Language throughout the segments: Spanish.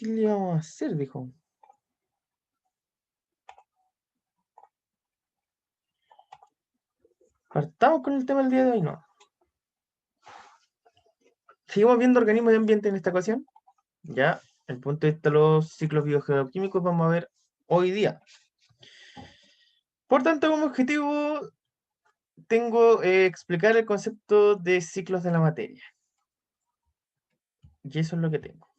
¿Qué le vamos a hacer? Dijo. Partamos con el tema del día de hoy, no. Seguimos viendo organismos y ambiente en esta ocasión. Ya, el punto de vista de los ciclos biogeoquímicos vamos a ver hoy día. Por tanto, como objetivo tengo explicar el concepto de ciclos de la materia. Y eso es lo que tengo.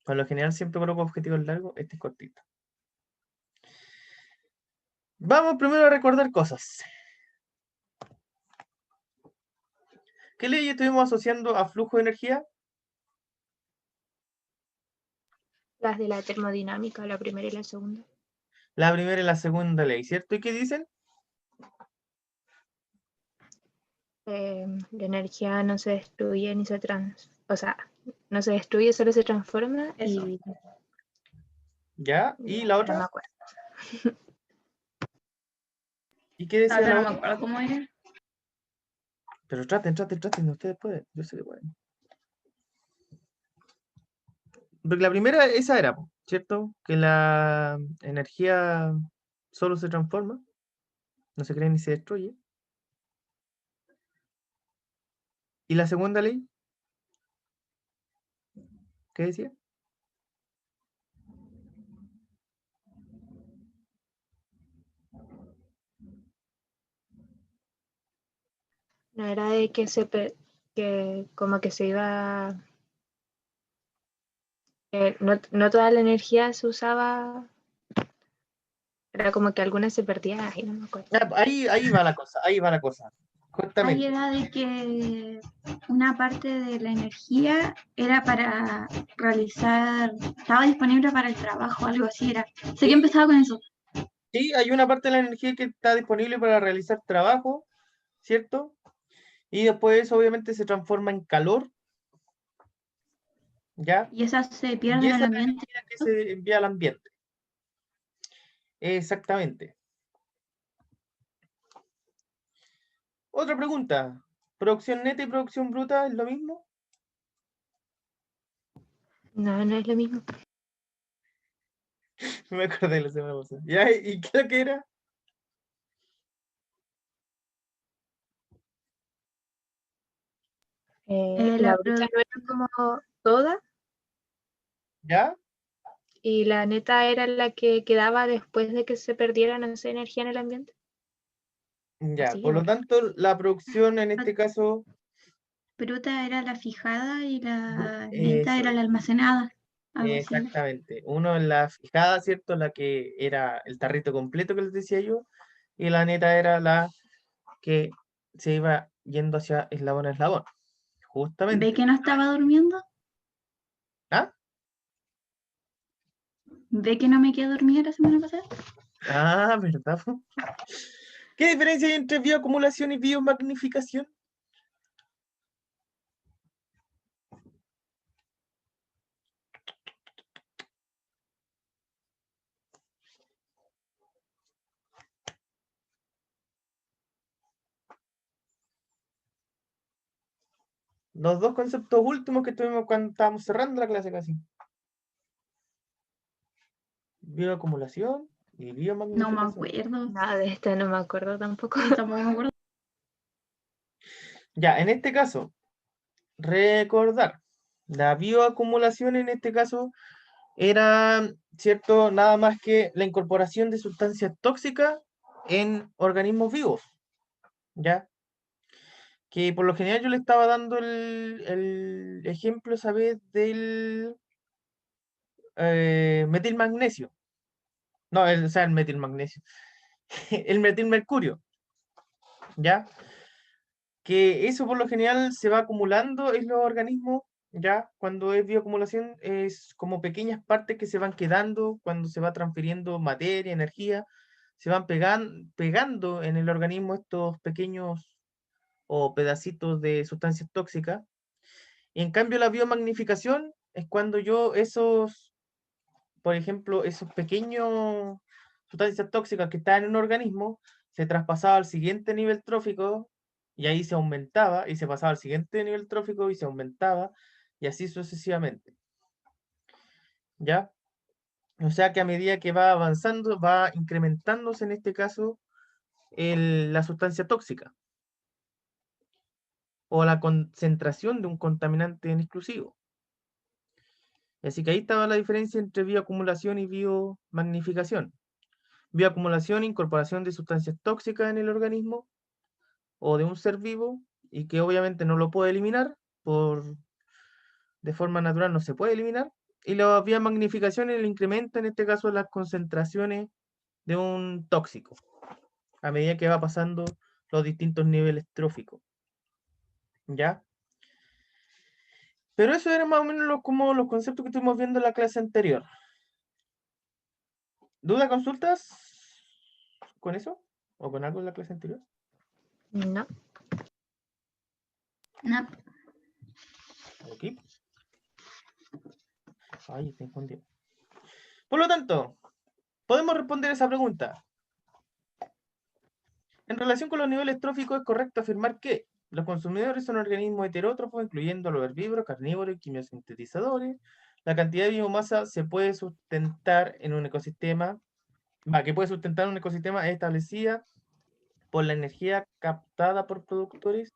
Por lo general siempre coloco objetivos largos, este es cortito. Vamos primero a recordar cosas. ¿Qué ley estuvimos asociando a flujo de energía? Las de la termodinámica, la primera y la segunda. La primera y la segunda ley, ¿cierto? ¿Y qué dicen? La energía no se destruye ni se o sea, no se destruye, solo se transforma. Eso. Y ¿Ya? ¿Y la no otra? me acuerdo. ¿Y qué decía Ahora la no otra? me acuerdo cómo era. Pero traten, ustedes pueden, yo sé que pueden. Porque la primera, esa era, ¿cierto? Que la energía solo se transforma, no se crea ni se destruye. ¿Y la segunda ley? ¿Qué decía? No era de que que como que se iba. No toda la energía se usaba. Era como que algunas se perdían, ay, no me acuerdo. Ahí va la cosa, ahí va la cosa. Ahí Justamente. era de que una parte de la energía era para realizar, estaba disponible para el trabajo, algo así era. Sé que empezaba con eso. Sí, hay una parte de la energía que está disponible para realizar trabajo, ¿cierto? Y después eso obviamente se transforma en calor, ¿ya? Y esa se Y pierde en esa el es la ambiente. energía que se envía al ambiente. Exactamente. Otra pregunta. ¿Producción neta y producción bruta es lo mismo? No, no es lo mismo. Me acordé de la semana pasada. ¿Ya? ¿Y qué es lo que era? La bruta no era como toda, ¿Ya? y la neta era la que quedaba después de que se perdiera, no sé, energía en el ambiente. Ya. Así Por lo era. tanto, la producción en este caso, Bruta era la fijada y la neta eso era es. la almacenada, algo así era. Exactamente. Uno en la fijada, ¿cierto? La que era el tarrito completo que les decía yo. Y la neta era la que se iba yendo hacia eslabón a eslabón. ¿Ve Justamente. que no estaba durmiendo? ¿Ah? ¿Ve que no me quedé dormida la semana pasada? Ah, ¿verdad? ¿Qué diferencia hay entre bioacumulación y biomagnificación? Los dos conceptos últimos que tuvimos cuando estábamos cerrando la clase casi. Bioacumulación y No me biomagnificación. acuerdo. Nada de esta no me acuerdo tampoco. Sí, tampoco me acuerdo. Ya, en este caso, recordar, la bioacumulación en este caso era, ¿cierto? Nada más que la incorporación de sustancias tóxicas en organismos vivos, ¿ya? Que por lo general yo le estaba dando el ejemplo, ¿sabes? Del metilmagnesio. No, o sea, el metilmagnesio. El metilmercurio, ¿ya? Que eso por lo general se va acumulando en los organismos, ¿ya? Cuando es bioacumulación es como pequeñas partes que se van quedando cuando se va transfiriendo materia, energía, se van pegando en el organismo estos pequeños o pedacitos de sustancias tóxicas. Y en cambio la biomagnificación es cuando yo esos, por ejemplo, esos pequeños sustancias tóxicas que están en un organismo, se traspasaba al siguiente nivel trófico y ahí se aumentaba y se pasaba al siguiente nivel trófico y se aumentaba y así sucesivamente. ¿ya? O sea que a medida que va avanzando, va incrementándose en este caso la sustancia tóxica o la concentración de un contaminante en exclusivo. Así que ahí estaba la diferencia entre bioacumulación y biomagnificación. Bioacumulación, incorporación de sustancias tóxicas en el organismo o de un ser vivo y que obviamente no lo puede eliminar, de forma natural no se puede eliminar. Y la biomagnificación es el incremento, en este caso, las concentraciones de un tóxico a medida que va pasando los distintos niveles tróficos. ¿Ya? Pero eso era más o menos como los conceptos que estuvimos viendo en la clase anterior. ¿Duda, consultas con eso? ¿O con algo en la clase anterior? No. No. Ok. Ay, te escondí. Por lo tanto, podemos responder esa pregunta. En relación con los niveles tróficos, es correcto afirmar que los consumidores son organismos heterótrofos, incluyendo los herbívoros, carnívoros y quimiosintetizadores. La cantidad de biomasa se puede sustentar en un ecosistema, que puede sustentar un ecosistema es establecida por la energía captada por productores.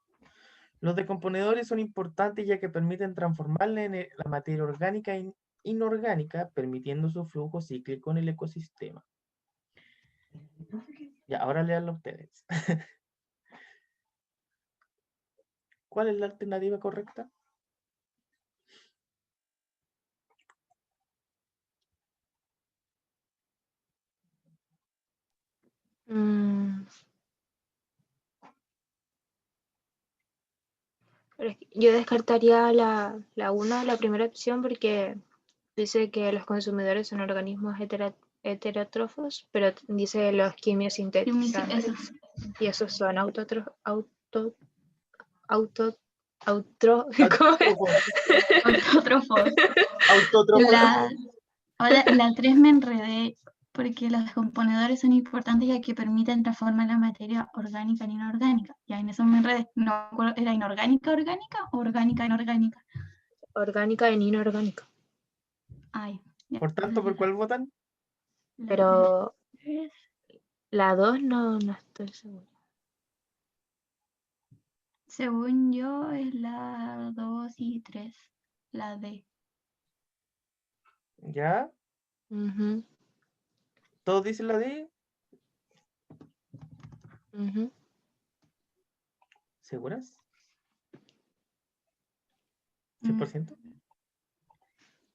Los descomponedores son importantes ya que permiten transformar la materia orgánica en inorgánica, permitiendo su flujo cíclico en el ecosistema. Ya, ahora leanlo ustedes. ¿Cuál es la alternativa correcta? Pero es que yo descartaría la una, la primera opción, porque dice que los consumidores son organismos heterótrofos, pero dice los quimiosintetizadores. Eso. Y esos son auto, Autótrofos. Autótrofos. Autótrofos. Ahora, la 3 me enredé porque los descomponedores son importantes ya que permiten transformar la materia orgánica en inorgánica. Ya en eso me enredé. No me acuerdo, ¿era inorgánica orgánica o orgánica inorgánica? orgánica en inorgánica. Ay. Ya. Por tanto, ¿por cuál votan? Pero la 2 no estoy segura. Según yo es la 2 y 3. La D. ¿Ya? Ujú, ¿Todos dicen la D? ujú. ¿Seguras? Mm. ¿100%?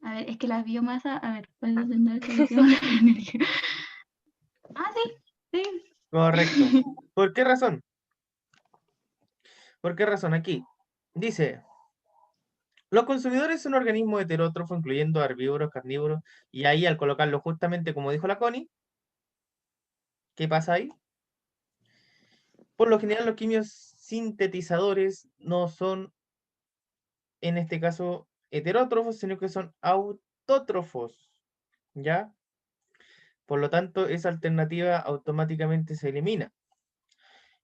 A ver, es que la biomasa, a ver, ¿cuál es el solución? Ah, sí, sí. Correcto. ¿Por qué razón? ¿Por qué razón? Aquí dice, los consumidores son organismos heterótrofos, incluyendo herbívoros, carnívoros, y ahí al colocarlo justamente como dijo la Connie, ¿qué pasa ahí? Por lo general los quimios sintetizadores no son, en este caso, heterótrofos, sino que son autótrofos, ¿ya? Por lo tanto, esa alternativa automáticamente se elimina.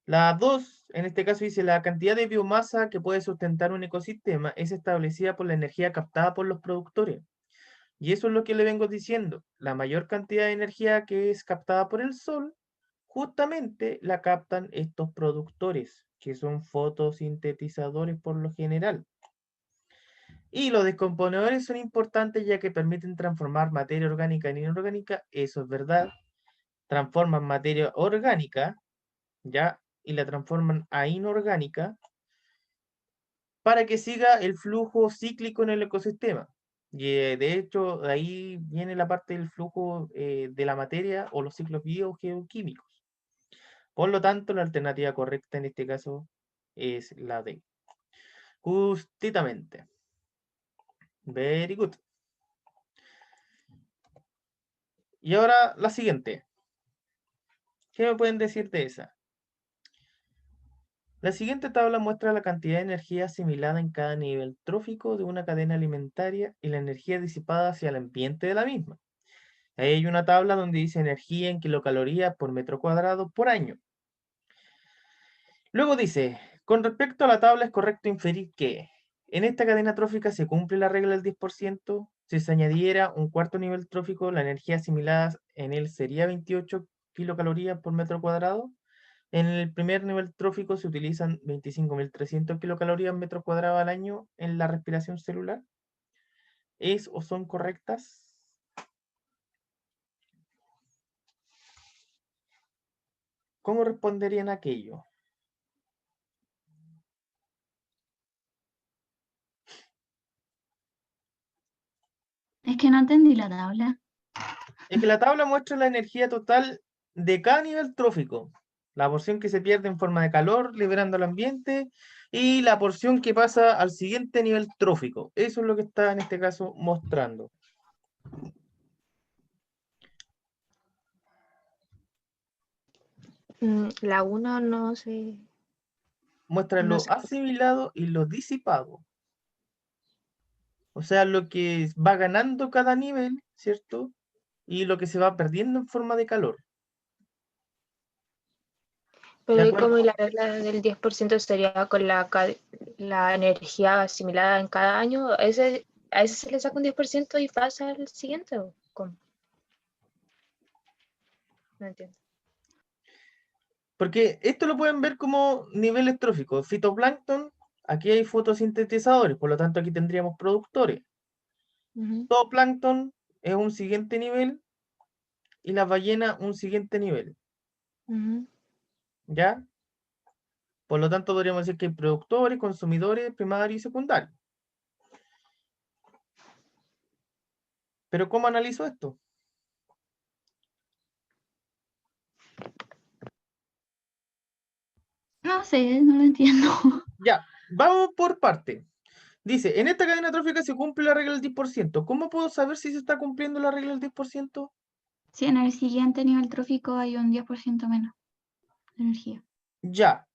La 2, en este caso dice, la cantidad de biomasa que puede sustentar un ecosistema es establecida por la energía captada por los productores. Y eso es lo que le vengo diciendo. La mayor cantidad de energía que es captada por el sol, justamente la captan estos productores, que son fotosintetizadores por lo general. Y los descomponedores son importantes ya que permiten transformar materia orgánica en inorgánica, eso es verdad. Transforman materia orgánica, ¿ya? Y la transforman a inorgánica para que siga el flujo cíclico en el ecosistema. Y de hecho, de ahí viene la parte del flujo de la materia o los ciclos biogeoquímicos. Por lo tanto, la alternativa correcta en este caso es la D. Justamente. Very good. Y ahora la siguiente. ¿Qué me pueden decir de esa? La siguiente tabla muestra la cantidad de energía asimilada en cada nivel trófico de una cadena alimentaria y la energía disipada hacia el ambiente de la misma. Ahí hay una tabla donde dice energía en kilocalorías por metro cuadrado por año. Luego dice, con respecto a la tabla es correcto inferir que en esta cadena trófica se cumple la regla del 10%, Si se añadiera un cuarto nivel trófico, la energía asimilada en él sería 28 kilocalorías por metro cuadrado. En el primer nivel trófico se utilizan 25.300 kilocalorías metro cuadrado al año en la respiración celular. ¿Es o son correctas? ¿Cómo responderían a aquello? Es que no entendí la tabla. Es que la tabla muestra la energía total de cada nivel trófico, la porción que se pierde en forma de calor, liberando al ambiente, y la porción que pasa al siguiente nivel trófico. Eso es lo que está en este caso mostrando. La 1 no sé. Muestra No lo sé. asimilado y lo disipado. O sea, lo que va ganando cada nivel, ¿cierto? Y lo que se va perdiendo en forma de calor. ¿De Pero acuerdo? como la regla del 10% sería con la energía asimilada en cada año, ¿a ese se le saca un 10% y pasa al siguiente? ¿O cómo? No entiendo. Porque esto lo pueden ver como niveles tróficos. Fitoplancton, aquí hay fotosintetizadores, por lo tanto aquí tendríamos productores. Ujú. Zooplancton es un siguiente nivel y la ballena un siguiente nivel. Ujú. ¿Ya? Por lo tanto podríamos decir que hay productores, consumidores, primarios y secundarios. Pero ¿cómo analizo esto? No sé, no lo entiendo. Ya, vamos por parte. Dice, en esta cadena trófica se cumple la regla del 10%. ¿Cómo puedo saber si se está cumpliendo la regla del 10%? Si en el siguiente nivel trófico hay un 10% menos de energía. Ya.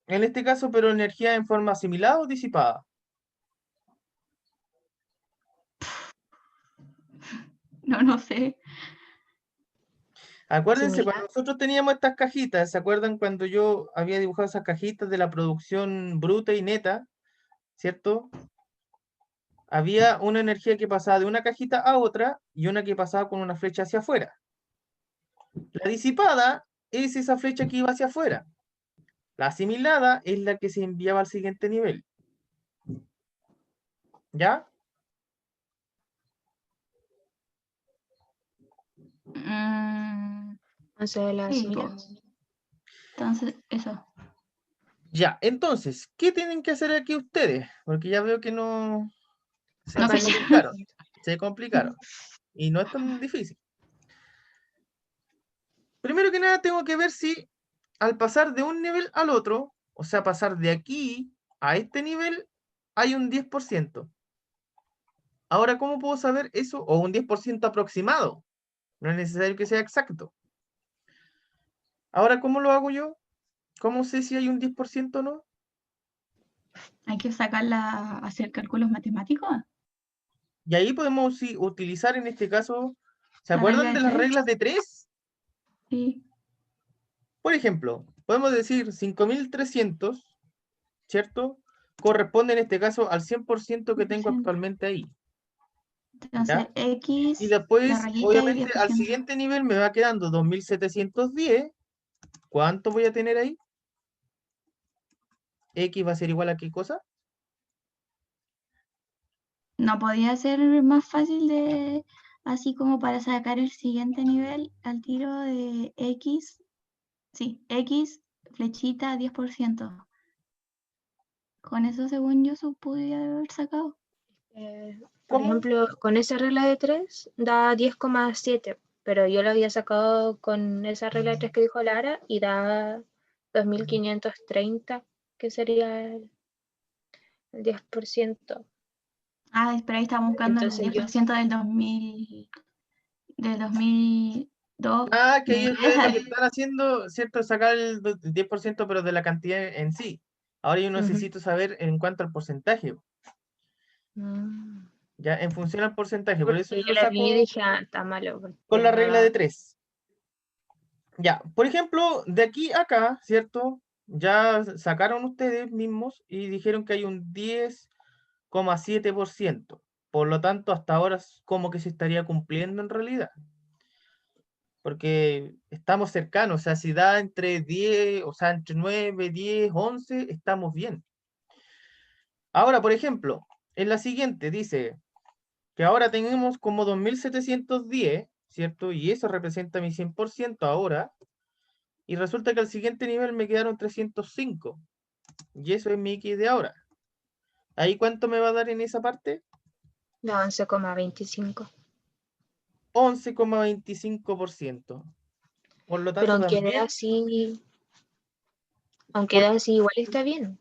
En este caso, pero energía en forma asimilada o disipada. No sé. Acuérdense, Similar. cuando nosotros teníamos estas cajitas, ¿se acuerdan cuando yo había dibujado esas cajitas de la producción bruta y neta? ¿Cierto? Había una energía que pasaba de una cajita a otra y una que pasaba con una flecha hacia afuera. La disipada es esa flecha que iba hacia afuera. La asimilada es la que se enviaba al siguiente nivel. ¿Ya? No sé, la Sí, similar. pues. Entonces, eso. Ya. Entonces, ¿qué tienen que hacer aquí ustedes? Porque ya veo que no se No sé. complicaron. Se complicaron. Y no es tan difícil. Primero que nada, tengo que ver si al pasar de un nivel al otro, o sea, pasar de aquí a este nivel, hay un 10%. Ahora, ¿cómo puedo saber eso? O un 10% aproximado. No es necesario que sea exacto. Ahora, ¿cómo lo hago yo? ¿Cómo sé si hay un 10% o no? Hay que sacarla, hacer cálculos matemáticos. Y ahí podemos utilizar en este caso, ¿se La regla acuerdan de de las 3. reglas de 3? Sí. Por ejemplo, podemos decir 5.300, ¿cierto? Corresponde en este caso al 100% que tengo 10%. actualmente ahí. Entonces, ¿Ya? Y X, la después, rayita y obviamente, al 10%. siguiente nivel me va quedando 2.710. ¿Cuánto voy a tener ahí? X va a ser igual a qué cosa? No podía ser más fácil de, así como para sacar el siguiente nivel al tiro de X. Sí, X, flechita, 10%. Con eso, según yo, se podía haber sacado. Por ¿Cómo? ejemplo, con esa regla de 3 da 10,7, pero yo lo había sacado con esa regla de 3 que dijo Lara y da 2.530, que sería el 10%. Ah, espera, ahí estamos buscando el Entonces yo, 10% del 2002. Ah, que Ni ellos lo que idea. están haciendo, ¿cierto? Es sacar el 10%, pero de la cantidad en sí. Ahora yo ujú. necesito saber en cuanto al porcentaje, Mm. ya en función al porcentaje. Por eso Porque yo yo lo la vi y saco dije, está malo, con porque la no regla de da. 3. Ya, por ejemplo, de aquí a acá, ¿cierto? Ya sacaron ustedes mismos y dijeron que hay un 10,7%. Por lo tanto, hasta ahora es como que se estaría cumpliendo en realidad. Porque estamos cercanos, o sea, si da entre 10, o sea, entre 9, 10, 11, estamos bien. Ahora, por ejemplo, en la siguiente dice que ahora tenemos como 2710, ¿cierto? Y eso representa mi 100% ahora. Y resulta que al siguiente nivel me quedaron 305. Y eso es mi X de ahora. ¿Ahí cuánto me va a dar en esa parte? La 11,25. 11,25%. Por lo Pero tanto, también, aunque por- dé así, igual está bien.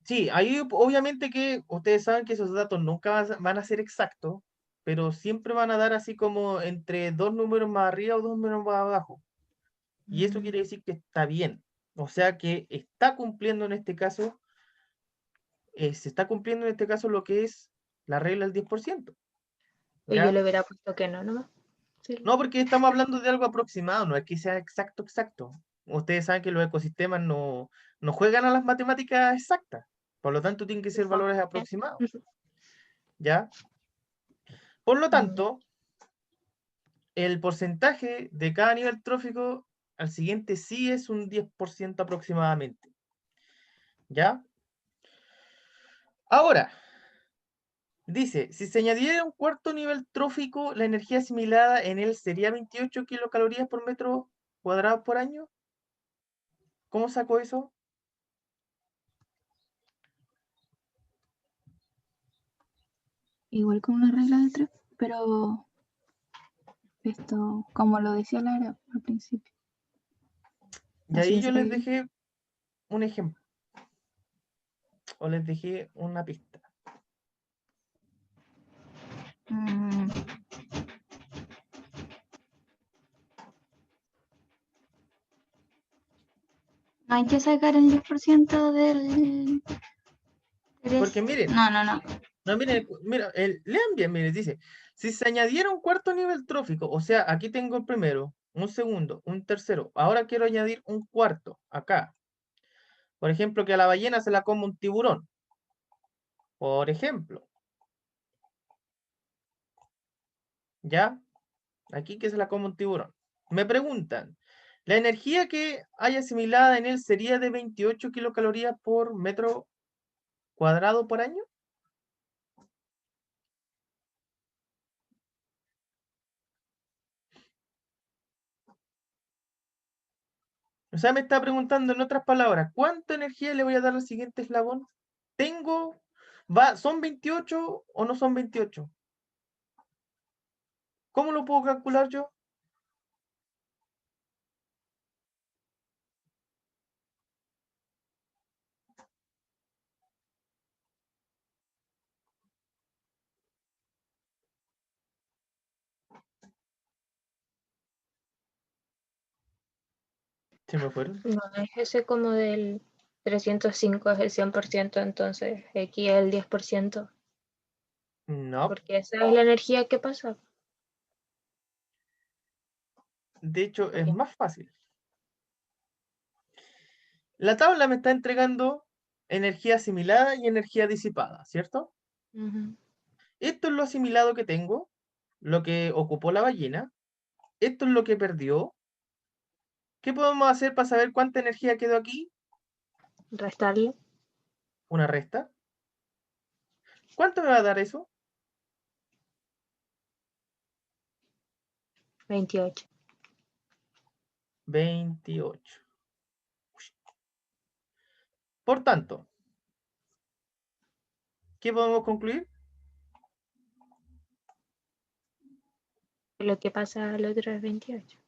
sí, ahí obviamente que ustedes saben que esos datos nunca van a ser exactos, pero siempre van a dar así como entre dos números más arriba o dos números más abajo. Y eso quiere decir que está bien. O sea que está cumpliendo en este caso, se está cumpliendo en este caso lo que es la regla del 10%. Pues yo ¿Ya? le hubiera puesto que no, nomás. Sí. No, porque estamos hablando de algo aproximado, no es que sea exacto, exacto. Ustedes saben que los ecosistemas no juegan a las matemáticas exactas. Por lo tanto, tienen que ser valores aproximados. ¿Ya? Por lo Mm. tanto, el porcentaje de cada nivel trófico al siguiente sí es un 10% aproximadamente. ¿Ya? Ahora, dice, si se añadiera un cuarto nivel trófico, la energía asimilada en él sería 28 kilocalorías por metro cuadrado por año. ¿Cómo sacó eso? Igual con una regla de 3, pero esto, como lo decía Lara al principio. Y Así ahí de yo les sacar. dejé un ejemplo, o les dejé una pista. Mm, no hay que sacar el 10% del... Porque miren, No, no, no. no, miren, mira, lean bien, miren, dice, si se añadiera un cuarto nivel trófico, o sea, aquí tengo el primero, un segundo, un tercero, ahora quiero añadir un cuarto, acá. Por ejemplo, que a la ballena se la coma un tiburón. Por ejemplo, ¿ya? Aquí que se la coma un tiburón. Me preguntan, ¿la energía que hay asimilada en él sería de 28 kilocalorías por metro cuadrado por año? O sea, me está preguntando en otras palabras, ¿cuánta energía le voy a dar al siguiente eslabón? ¿Tengo, son 28 o no son 28? ¿Cómo lo puedo calcular yo? ¿Se me fueron? No es ese como del 305, es el 100%, entonces aquí es el 10%, No. porque esa es la energía que pasa. De hecho, es Ok. más fácil. La tabla me está entregando energía asimilada y energía disipada, ¿cierto? Ujú. Esto es lo asimilado que tengo, lo que ocupó la ballena. Esto es lo que perdió. ¿Qué podemos hacer para saber cuánta energía quedó aquí? Restarle Una resta. ¿Cuánto me va a dar eso? 28. 28. Por tanto, ¿qué podemos concluir? Lo que pasa al otro es 28.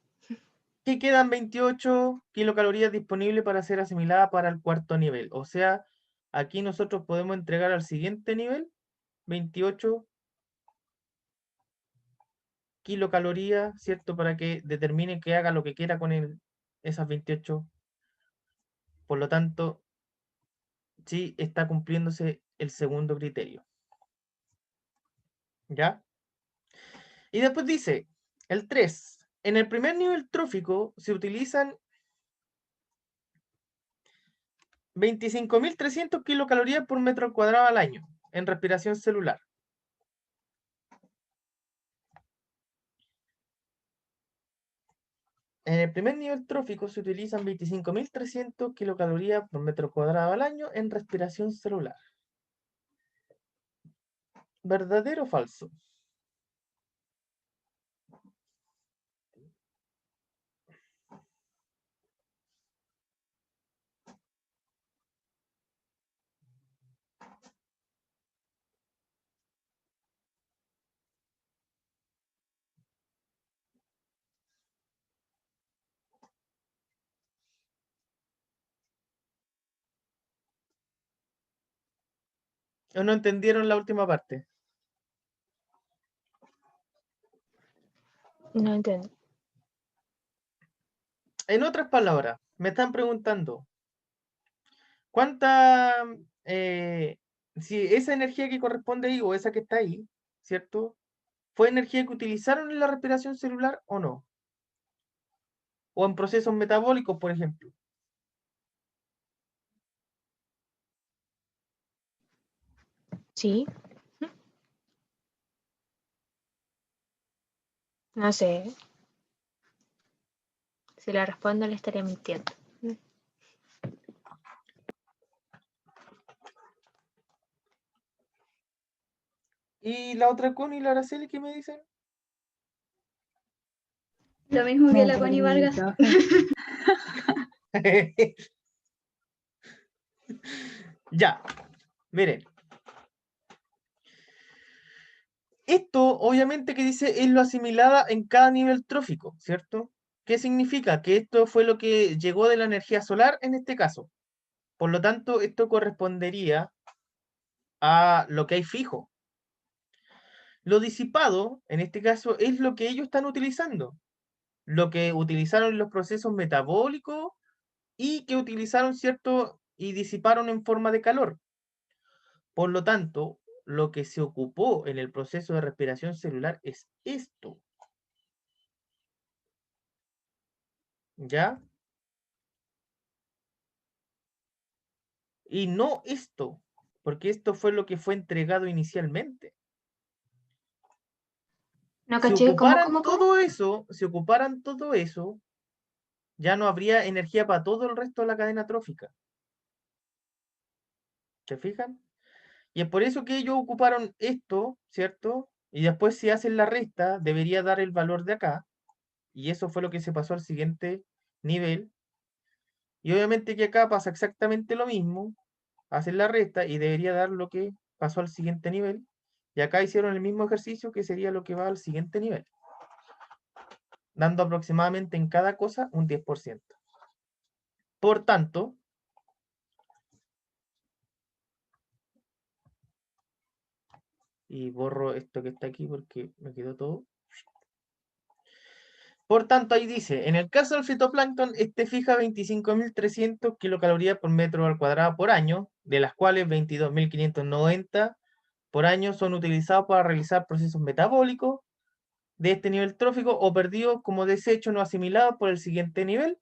Que quedan 28 kilocalorías disponibles para ser asimiladas para el cuarto nivel. O sea, aquí nosotros podemos entregar al siguiente nivel 28 kilocalorías, ¿cierto? Para que determine que haga lo que quiera con esas 28. Por lo tanto, sí está cumpliéndose el segundo criterio. ¿Ya? Y después dice, el 3. En el primer nivel trófico se utilizan 25.300 kilocalorías por metro cuadrado al año en respiración celular. En el primer nivel trófico se utilizan 25.300 kilocalorías por metro cuadrado al año en respiración celular. ¿Verdadero o falso? ¿O no entendieron la última parte? No entiendo. En otras palabras, me están preguntando, ¿cuánta, si esa energía que corresponde ahí o esa que está ahí, ¿cierto? ¿Fue energía que utilizaron en la respiración celular o no? O en procesos metabólicos, por ejemplo. Sí. No sé. Si la respondo le estaría mintiendo. ¿Y la otra Connie y la Araceli qué me dicen? Lo mismo que Me la Connie perdí, Vargas. profe. Ya, miren. Esto, obviamente, que dice es lo asimilada en cada nivel trófico, ¿cierto? ¿Qué significa? Que esto fue lo que llegó de la energía solar en este caso. Por lo tanto, esto correspondería a lo que hay fijo. Lo disipado, en este caso, es lo que ellos están utilizando. Lo que utilizaron en los procesos metabólicos y que utilizaron, ¿cierto? Y disiparon en forma de calor. Por lo tanto, lo que se ocupó en el proceso de respiración celular es esto. ¿Ya? Y no esto, porque esto fue lo que fue entregado inicialmente. No Si caché, ¿cómo? ocuparan todo eso, ya no habría energía para todo el resto de la cadena trófica. ¿Se fijan? Y es por eso que ellos ocuparon esto, ¿cierto? Y después si hacen la resta, debería dar el valor de acá. Y eso fue lo que se pasó al siguiente nivel. Y obviamente que acá pasa exactamente lo mismo. Hacen la resta y debería dar lo que pasó al siguiente nivel. Y acá hicieron el mismo ejercicio que sería lo que va al siguiente nivel. Dando aproximadamente en cada cosa un 10%. Por tanto, y borro esto que está aquí porque me quedó todo. Por tanto, ahí dice, en el caso del fitoplancton, este fija 25.300 kilocalorías por metro al cuadrado por año, de las cuales 22.590 por año son utilizados para realizar procesos metabólicos de este nivel trófico o perdidos como desecho no asimilado por el siguiente nivel,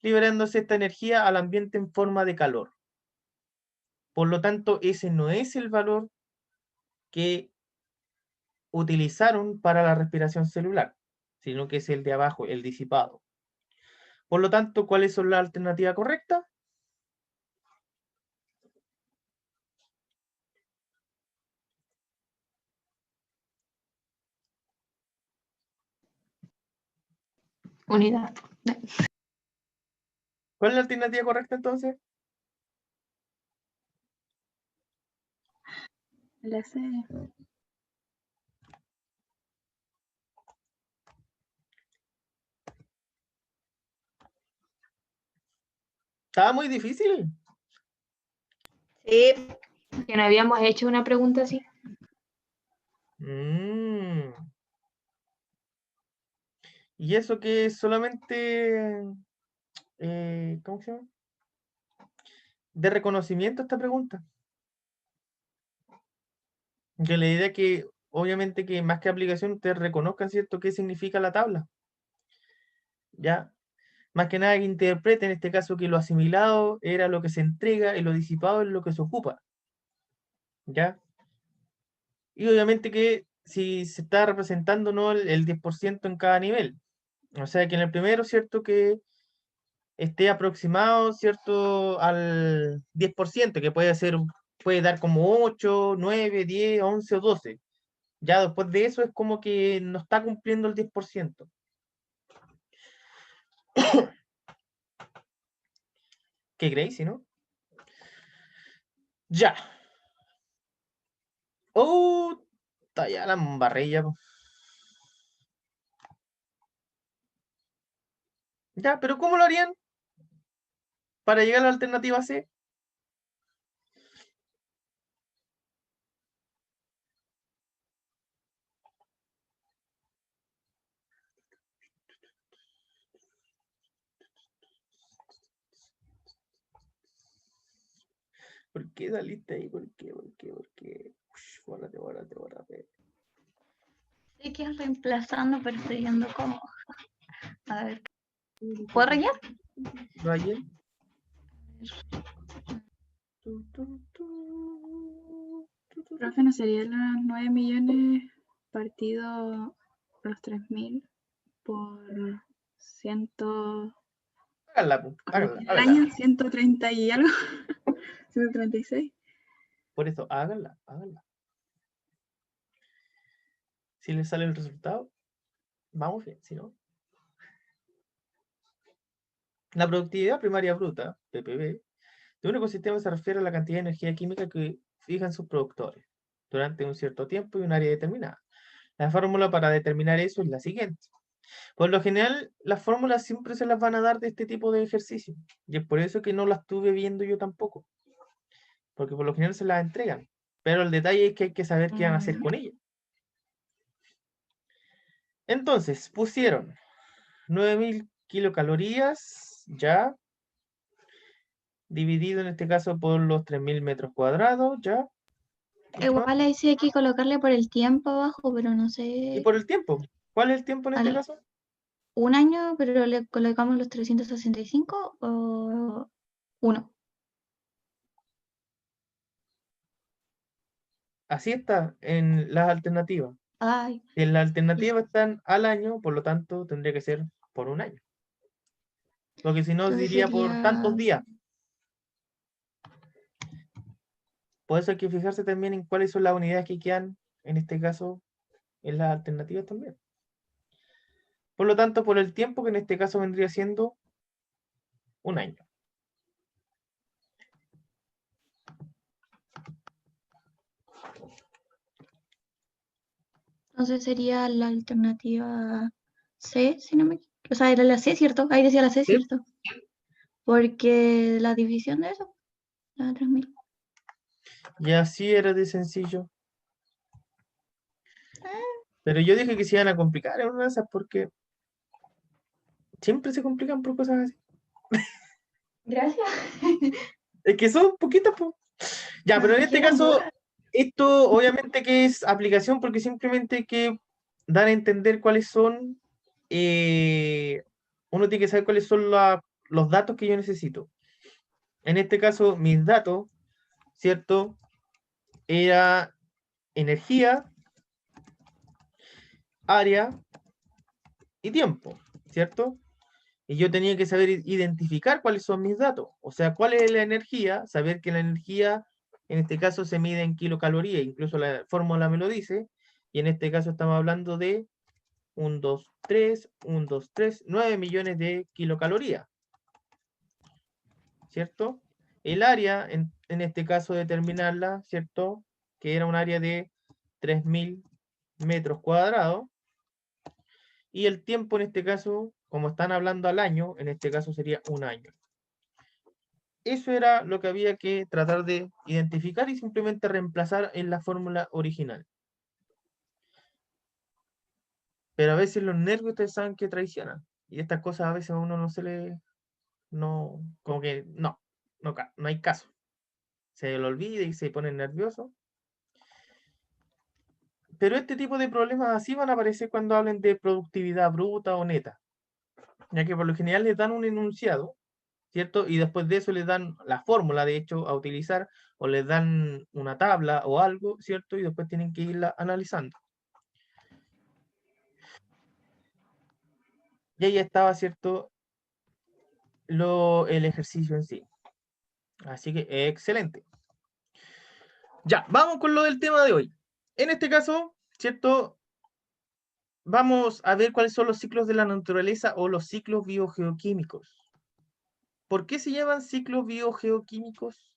liberándose esta energía al ambiente en forma de calor. Por lo tanto, ese no es el valor que utilizaron para la respiración celular, sino que es el de abajo, el disipado. Por lo tanto, ¿cuáles son las alternativas correctas? Unidad. ¿Cuál es la alternativa correcta entonces? La sé. Estaba muy difícil. Sí, que no habíamos hecho una pregunta así. Y eso que es solamente, ¿cómo se llama? De reconocimiento esta pregunta. Que la idea es que, obviamente, que más que aplicación, ustedes reconozcan, ¿cierto?, qué significa la tabla. ¿Ya? Más que nada que interpreten en este caso que lo asimilado era lo que se entrega y lo disipado es lo que se ocupa. ¿Ya? Y obviamente que si se está representando no el 10% en cada nivel, O sea que en el primero, ¿cierto? Que esté aproximado, ¿cierto? Al 10%, que puede dar como 8, 9, 10, 11 o 12. Ya después de eso es como que no está cumpliendo el 10%. Qué crazy, ¿no? Ya. Oh, está ya la embarré po. Ya, pero ¿cómo lo harían para llegar a la alternativa C? ¿Por qué saliste ahí? ¿Por qué? ¿Por qué? ¿Por qué? Ush, bórrate, bórrate, bórrate. Sé que es reemplazando, pero estoy yendo como. A ver. ¿Puedo rayar? Ryan. Profe, ¿no serían los 9 millones partido los 3.000 por 100, Háganla, po, al háganla, año háganla. 130 y algo? 136. Por eso, háganla, háganla. Si les sale el resultado, vamos bien, si no. La productividad primaria bruta, PPB, de un ecosistema se refiere a la cantidad de energía química que fijan sus productores durante un cierto tiempo y un área determinada. La fórmula para determinar eso es la siguiente. Por lo general, las fórmulas siempre se las van a dar de este tipo de ejercicio. Y es por eso que no las estuve viendo yo tampoco. Porque por lo general se las entregan. Pero el detalle es que hay que saber qué van a hacer con ellas. Entonces, pusieron 9.000 kilocalorías ya, dividido en este caso por los 3.000 metros cuadrados, ya. Igual ahí sí hay que colocarle por el tiempo abajo, pero no Y sé. por el tiempo. ¿Cuál es el tiempo en este Al- caso? ¿Un año, pero le colocamos los 365 o uno? Así está en las alternativas. Ay, Si en las ya. alternativas están al año, por lo tanto tendría que ser por un año. Porque si no, Entonces diría por tantos sería. días. Por eso hay que fijarse también en cuáles son las unidades que quedan, en este caso, en las alternativas también. Por lo tanto, por el tiempo que en este caso vendría siendo un año. Entonces sería la alternativa C, si no me equivoco. O sea, era la C, ¿cierto? Ahí decía la C, ¿Sí? ¿cierto? Porque la división de eso, la 3000. Y así era de sencillo. Pero yo dije que se iban a complicar en una de esas porque siempre se complican por cosas así. Gracias. Es que son poquitas, pues. Ya, pero en este Dijeron caso, burra. esto obviamente que es aplicación porque simplemente hay que dar a entender cuáles son, uno tiene que saber cuáles son los datos que yo necesito. En este caso, mis datos, ¿cierto? Era energía, área y tiempo, ¿cierto? Y yo tenía que saber identificar cuáles son mis datos. O sea, cuál es la energía, saber que la energía, en este caso, se mide en kilocalorías, incluso la fórmula me lo dice, y en este caso estamos hablando de 1, 2, 3, 1, 2, 3, 9 millones de kilocalorías, ¿cierto? El área, en este caso, determinarla, ¿cierto? Que era un área de 3.000 metros cuadrados, y el tiempo en este caso, como están hablando al año, en este caso sería un año. Eso era lo que había que tratar de identificar y simplemente reemplazar en la fórmula original. Pero a veces los nervios ustedes saben que traicionan. Y estas cosas a veces a uno no se le... No, como que no hay caso. Se le olvida y se pone nervioso. Pero este tipo de problemas así van a aparecer cuando hablen de productividad bruta o neta. Ya que por lo general les dan un enunciado, ¿cierto? Y después de eso les dan la fórmula, de hecho, a utilizar, o les dan una tabla o algo, ¿cierto? Y después tienen que irla analizando. Y ahí estaba, ¿cierto? El ejercicio en sí. Así que excelente. Ya, vamos con lo del tema de hoy. En este caso, ¿cierto? Vamos a ver cuáles son los ciclos de la naturaleza o los ciclos biogeoquímicos. ¿Por qué se llaman ciclos biogeoquímicos?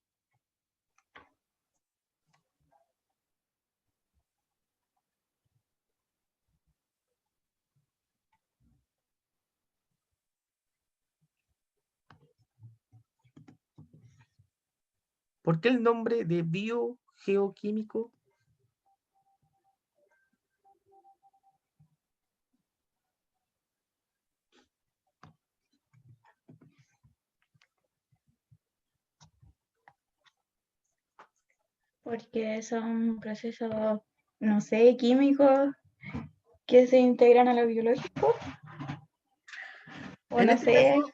¿Por qué el nombre de biogeoquímico? Porque son procesos, no sé, químicos que se integran a lo biológico. O En no este sé, caso,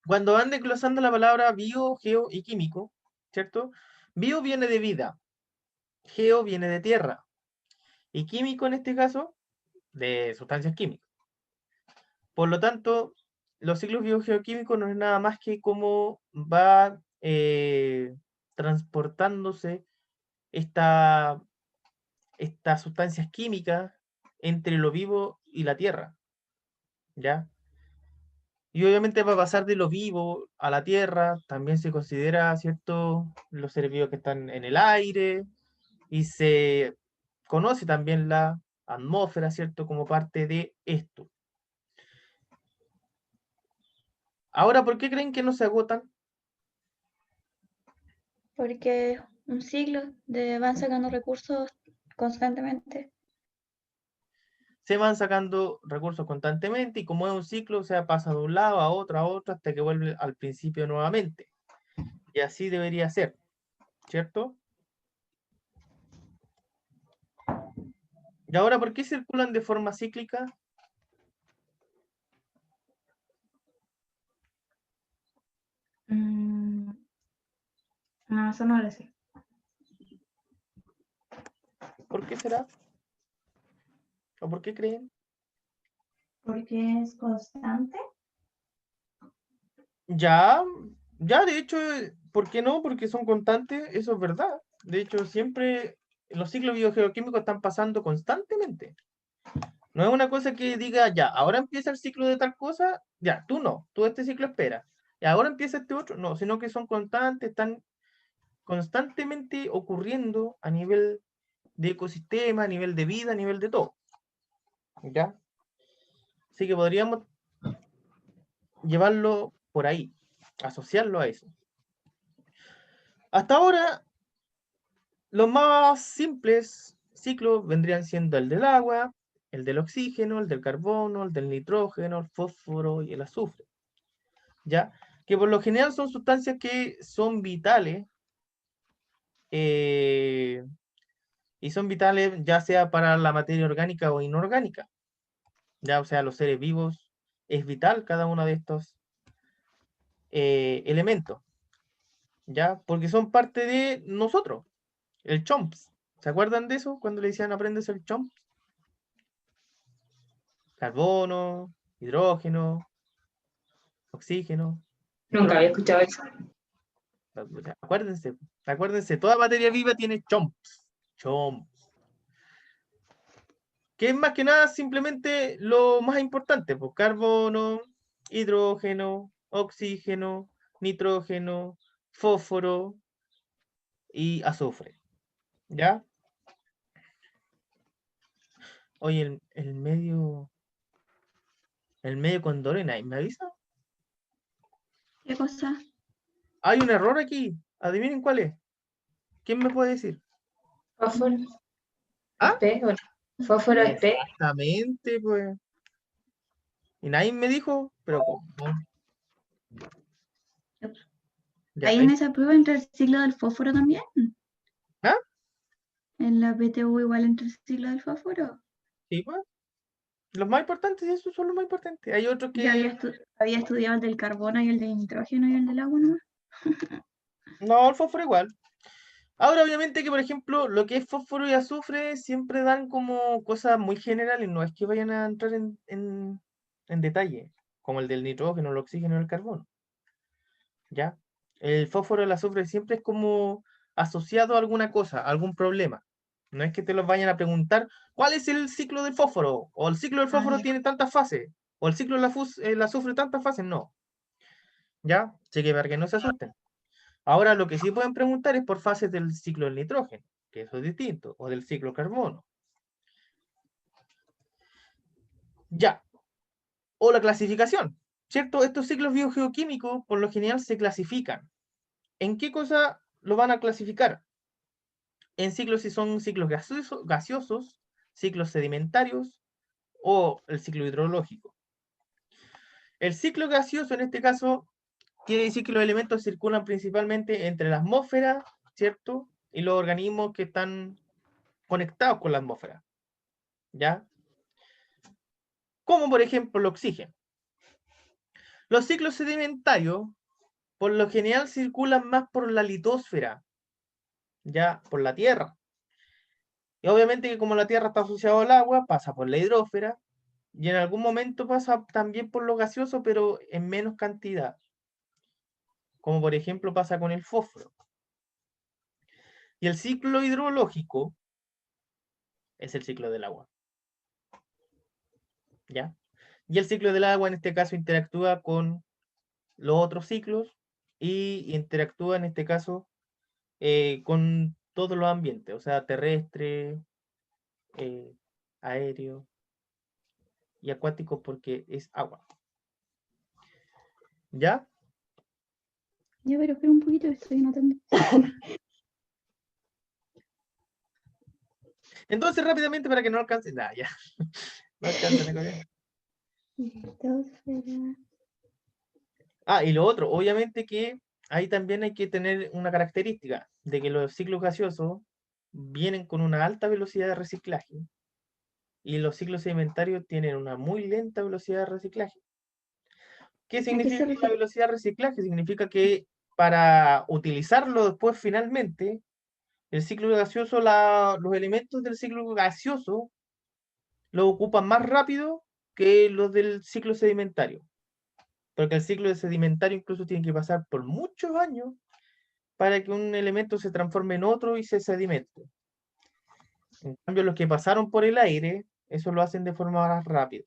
cuando van desglosando la palabra bio, geo y químico, ¿cierto? Bio viene de vida, geo viene de tierra, y químico en este caso, de sustancias químicas. Por lo tanto, los ciclos biogeoquímicos no es nada más que cómo va transportándose estas sustancias químicas entre lo vivo y la tierra, ¿ya? Y obviamente va a pasar de lo vivo a la tierra, también se considera, ¿cierto?, los seres vivos que están en el aire, y se conoce también la atmósfera, ¿cierto?, como parte de esto. Ahora, ¿por qué creen que no se agotan? porque es un ciclo de van sacando recursos constantemente. Se van sacando recursos constantemente y como es un ciclo, o sea, pasa de un lado a otro, hasta que vuelve al principio nuevamente. Y así debería ser, ¿cierto? Y ahora, ¿por qué circulan de forma cíclica? No, eso no lo sé. ¿Por qué será? ¿O por qué creen? Porque es constante. Ya, de hecho, ¿por qué no? Porque son constantes, eso es verdad. De hecho, siempre los ciclos biogeoquímicos están pasando constantemente. No es una cosa que diga, ya, ahora empieza el ciclo de tal cosa, ya, tú no, tú este ciclo espera. Y ahora empieza este otro, no, sino que son constantes, están constantemente ocurriendo a nivel de ecosistema, a nivel de vida, a nivel de todo. ¿Ya? Así que podríamos llevarlo por ahí, asociarlo a eso. Hasta ahora, los más simples ciclos vendrían siendo el del agua, el del oxígeno, el del carbono, el del nitrógeno, el fósforo y el azufre. ¿Ya? Que por lo general son sustancias que son vitales y son vitales ya sea para la materia orgánica o inorgánica. Ya, o sea, los seres vivos es vital cada uno de estos elementos, ¿ya? Porque son parte de nosotros, el chomps. ¿Se acuerdan de eso cuando le decían aprendes el chomps? Carbono, hidrógeno, oxígeno, Nunca había nitrógeno. escuchado eso. O sea, acuérdense, toda materia viva tiene chomps. Chomps. Que es más que nada simplemente lo más importante, pues carbono, hidrógeno, oxígeno, nitrógeno, fósforo y azufre. ¿Ya? Oye, el medio Condorina, ¿me avisa? ¿Qué cosa? Hay un error aquí. Adivinen cuál es. ¿Quién me puede decir? Fósforo. ¿Ah? ¿Es P? ¿O no? Fósforo es P. Exactamente, pues. Y nadie me dijo, pero ¿cómo? Ya, ¿Hay en esa prueba entre el ciclo del fósforo también? ¿ah? ¿En la PTU igual entre el ciclo del fósforo? Sí, pues. Los más importantes, esos son los más importantes. Hay otros Yo que. había estudiado el del carbono y el del nitrógeno y el del agua nomás. No, el fósforo igual. Ahora, obviamente que, por ejemplo, lo que es fósforo y azufre siempre dan como cosas muy generales, no es que vayan a entrar en en detalle, como el del nitrógeno, el oxígeno y el carbono. ¿Ya? El fósforo y el azufre siempre es como asociado a alguna cosa, a algún problema. No es que te los vayan a preguntar, ¿cuál es el ciclo del fósforo? O el ciclo del fósforo ya. tiene tantas fases. O el ciclo del azufre tantas fases. No. ¿Ya? Así que para que no se asusten. Ahora lo que sí pueden preguntar es por fases del ciclo del nitrógeno, que eso es distinto, o del ciclo carbono. Ya. O la clasificación, ¿cierto? Estos ciclos biogeoquímicos por lo general se clasifican. ¿En qué cosa lo van a clasificar? En ciclos si son ciclos gaseosos, ciclos sedimentarios o el ciclo hidrológico. El ciclo gaseoso en este caso quiere decir que los elementos circulan principalmente entre la atmósfera, ¿cierto? Y los organismos que están conectados con la atmósfera, ¿ya? Como por ejemplo el oxígeno. Los ciclos sedimentarios por lo general circulan más por la litosfera, ya por la tierra. Y obviamente que como la tierra está asociada al agua, pasa por la hidrósfera y en algún momento pasa también por lo gaseoso, pero en menos cantidad. Como por ejemplo pasa con el fósforo. Y el ciclo hidrológico es el ciclo del agua. ¿Ya? Y el ciclo del agua en este caso interactúa con los otros ciclos y interactúa en este caso con todos los ambientes, o sea, terrestre, aéreo y acuático porque es agua. ¿Ya? Ya, pero espera un poquito, estoy anotando. Entonces, rápidamente para que no alcance. Nada, ya. No alcanza, Nicolás. Litosfera. Ah, y lo otro, obviamente que ahí también hay que tener una característica de que los ciclos gaseosos vienen con una alta velocidad de reciclaje y los ciclos sedimentarios tienen una muy lenta velocidad de reciclaje. ¿Qué ¿A qué se significa la refiere? velocidad de reciclaje? Significa que para utilizarlo después finalmente, el ciclo gaseoso, los elementos del ciclo gaseoso lo ocupan más rápido que los del ciclo sedimentario. Porque el ciclo sedimentario incluso tiene que pasar por muchos años para que un elemento se transforme en otro y se sedimente. En cambio, los que pasaron por el aire, eso lo hacen de forma más rápida.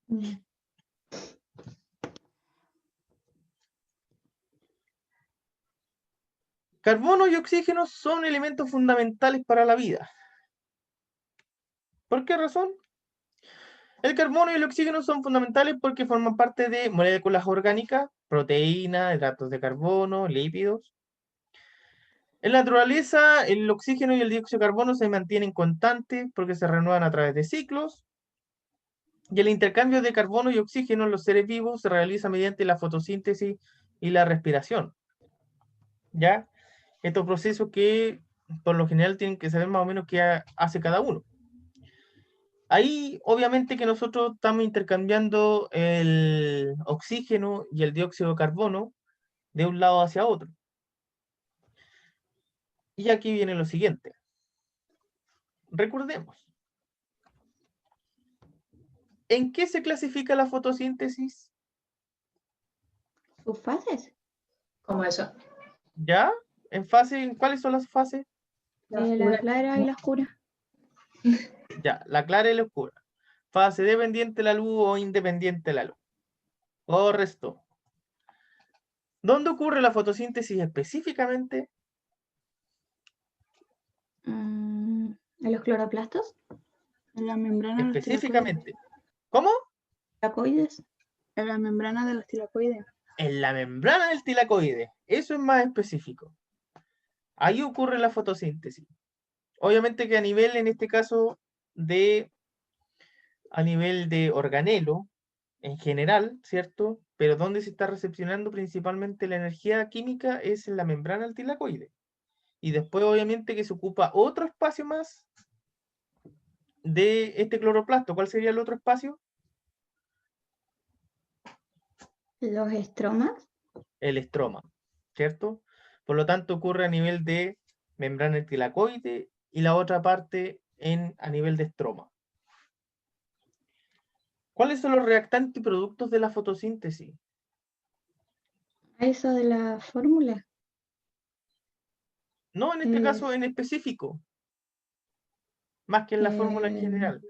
Mm. Carbono y oxígeno son elementos fundamentales para la vida. ¿Por qué razón? El carbono y el oxígeno son fundamentales porque forman parte de moléculas orgánicas, proteínas, hidratos de carbono, lípidos. En la naturaleza, el oxígeno y el dióxido de carbono se mantienen constantes porque se renuevan a través de ciclos. Y el intercambio de carbono y oxígeno en los seres vivos se realiza mediante la fotosíntesis y la respiración. ¿Ya? Estos procesos que por lo general tienen que saber más o menos qué hace cada uno. Ahí, obviamente que nosotros estamos intercambiando el oxígeno y el dióxido de carbono de un lado hacia otro. Y aquí viene lo siguiente. Recordemos. ¿En qué se clasifica la fotosíntesis? ¿Sus fases? ¿Cómo eso? ¿Ya? ¿En cuáles son las fases? La clara y la oscura. Ya, la clara y la oscura. Fase dependiente de la luz o independiente de la luz. Correcto. ¿Dónde ocurre la fotosíntesis específicamente? ¿En los cloroplastos? En la membrana de los tilacoides. Específicamente. ¿Cómo? ¿Tilacoides? En la membrana de los tilacoides. En la membrana del tilacoide. Eso es más específico. Ahí ocurre la fotosíntesis. Obviamente que a nivel, en este caso, a nivel de organelo, en general, ¿cierto? Pero donde se está recepcionando principalmente la energía química es en la membrana del tilacoide. Y después, obviamente, que se ocupa otro espacio más de este cloroplasto. ¿Cuál sería el otro espacio? ¿Los estromas? El estroma, ¿cierto? Por lo tanto, ocurre a nivel de membrana del tilacoide y la otra parte a nivel de estroma. ¿Cuáles son los reactantes y productos de la fotosíntesis? Eso de la fórmula. No en este caso en específico, más que en la fórmula en general.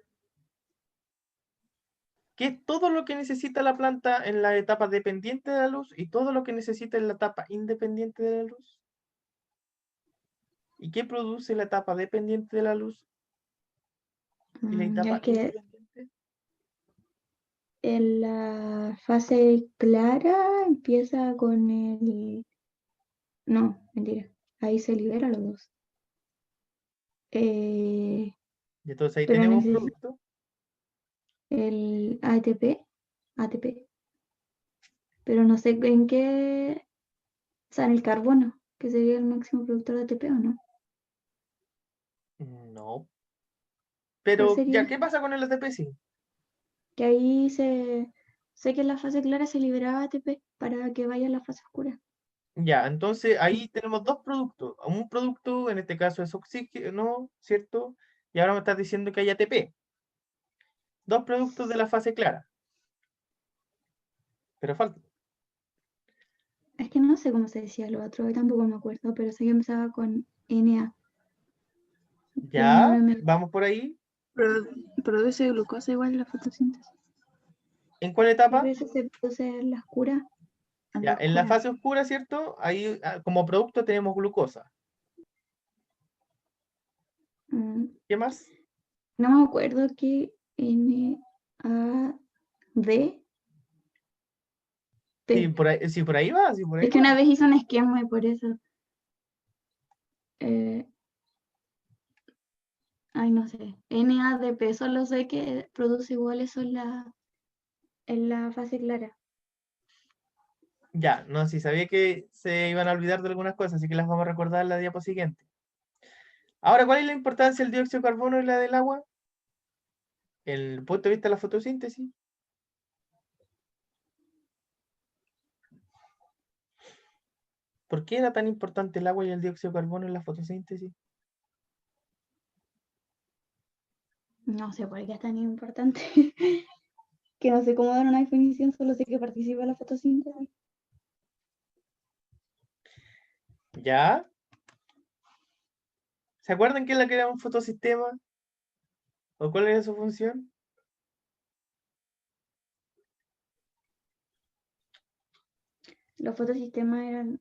¿Qué es todo lo que necesita la planta en la etapa dependiente de la luz y todo lo que necesita en la etapa independiente de la luz? ¿Y qué produce la etapa dependiente de la luz y la etapa Ya que independiente? en la fase clara empieza con el... No, mentira. Ahí se libera los dos. Y entonces ahí pero tenemos un producto. el ATP, pero no sé en qué, o sea, en el carbono, que sería el máximo productor de ATP, ¿o no? No. ¿Cuál Pero sería? ya, ¿qué pasa con el ATP? Sí. Que ahí sé que en la fase clara se liberaba ATP para que vaya a la fase oscura. Ya, entonces ahí tenemos dos productos. Un producto, en este caso es oxígeno, ¿cierto? Y ahora me estás diciendo que hay ATP. Dos productos de la fase clara. Pero falta. Es que no sé cómo se decía lo otro, tampoco me acuerdo, pero sé que empezaba con Na. Pero no Ya, me... vamos por ahí. Produce glucosa igual la fotosíntesis. ¿En cuál ¿Qué etapa? veces se produce en la oscura? Ya, en la fase oscura, ¿cierto? Ahí como producto tenemos glucosa. ¿Qué más? No me acuerdo qué NAD. Sí, por ahí va, sí, por ahí Es que va. una vez hice un esquema y por eso. Ay, no sé. NADP, solo sé que produce igual eso en la fase clara. Ya, no, sí, sabía que se iban a olvidar de algunas cosas, así que las vamos a recordar en la diapo siguiente. Ahora, ¿cuál es la importancia del dióxido de carbono y la del agua? El punto de vista de la fotosíntesis. ¿Por qué era tan importante el agua y el dióxido de carbono en la fotosíntesis? No sé por qué es tan importante. Que no sé cómo dar una definición, solo sé que participa en la fotosíntesis. ¿Ya? ¿Se acuerdan qué es la que era un fotosistema? ¿O cuál era su función? Los fotosistemas eran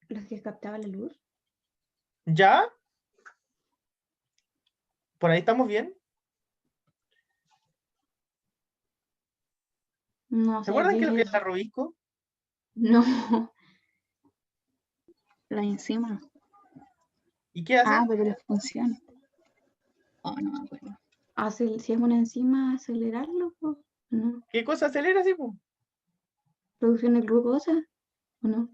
los que captaban la luz. ¿Ya? ¿Por ahí estamos bien? No ¿Se sé acuerdan qué qué es lo que es es eso. la robisco? No. La enzima. ¿Y qué hace? Pero la función. Oh, no me acuerdo. Si es una enzima, acelerarlo, ¿o no? ¿Qué cosa acelera, sí, po? ¿Producción de glucosa o no?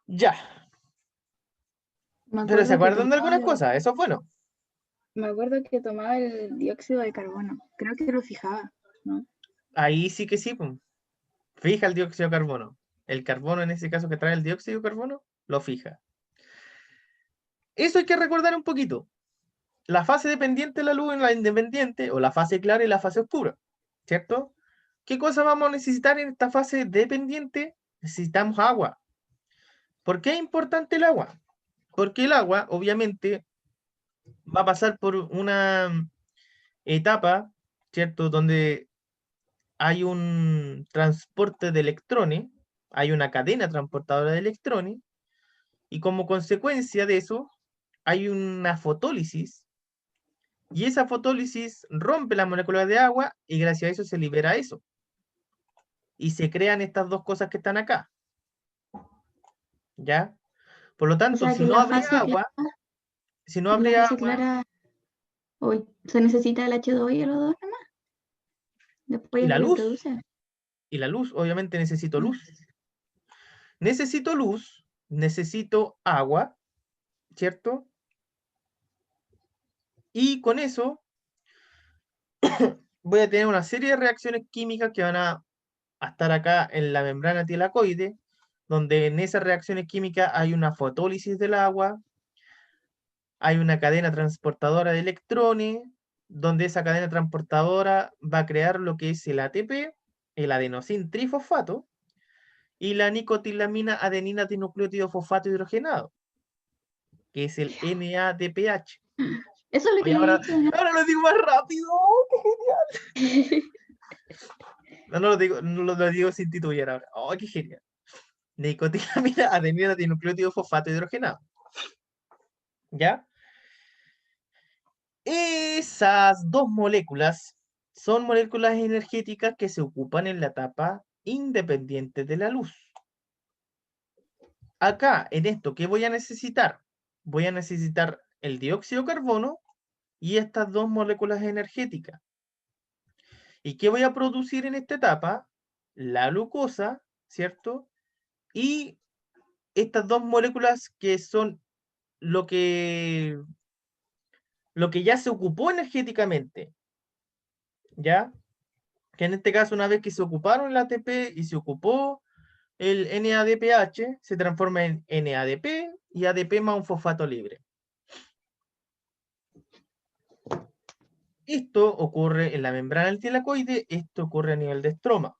Me Ya. Pero ¿se acuerdo que acuerdan de algunas tomaba, cosas? Eso es bueno. me acuerdo que tomaba el dióxido de carbono. Creo que lo fijaba, ¿no? Ahí sí que sí, po. Fija el dióxido de carbono. El carbono, en ese caso que trae el dióxido de carbono, lo fija. Eso hay que recordar un poquito. La fase dependiente de la luz en la independiente, o la fase clara y la fase oscura, ¿cierto? ¿Qué cosa vamos a necesitar en esta fase dependiente? Necesitamos agua. ¿Por qué es importante el agua? Porque el agua, obviamente, va a pasar por una etapa, ¿cierto? Donde hay un transporte de electrones, hay una cadena transportadora de electrones, y como consecuencia de eso, hay una fotólisis, y esa fotólisis rompe la molécula de agua, y gracias a eso se libera eso. Y se crean estas dos cosas que están acá. ¿Ya? Por lo O tanto, sea si que en no la habría fase agua, clara, hoy se necesita el H2 y el O2 nomás. Después y ya la se le luz, produce. obviamente necesito Mm. luz. Necesito luz, necesito agua, ¿cierto? Y con eso voy a tener una serie de reacciones químicas que van a estar acá en la membrana tilacoide, donde en esas reacciones químicas hay una fotólisis del agua, hay una cadena transportadora de electrones, donde esa cadena transportadora va a crear lo que es el ATP, el adenosin trifosfato, y la nicotilamina adenina dinucleótido fosfato hidrogenado, que es el NADPH. Eso es lo que Oye, había ahora, dicho, ¿no? ahora lo digo más rápido. ¡Qué genial! No, no lo digo sin titubear ahora. ¡Oh, qué genial! Nicotilamina adenina dinucleótido fosfato hidrogenado. ¿Ya? Esas dos moléculas son moléculas energéticas que se ocupan en la etapa independiente de la luz. Acá, en esto, ¿qué voy a necesitar? Voy a necesitar el dióxido de carbono y estas dos moléculas energéticas. ¿Y qué voy a producir en esta etapa? La glucosa, ¿cierto? Y estas dos moléculas que son lo que ya se ocupó energéticamente, ¿ya? Que en este caso, una vez que se ocuparon el ATP y se ocupó el NADPH, se transforma en NADP y ADP más un fosfato libre. Esto ocurre en la membrana del tilacoide, esto ocurre a nivel de estroma.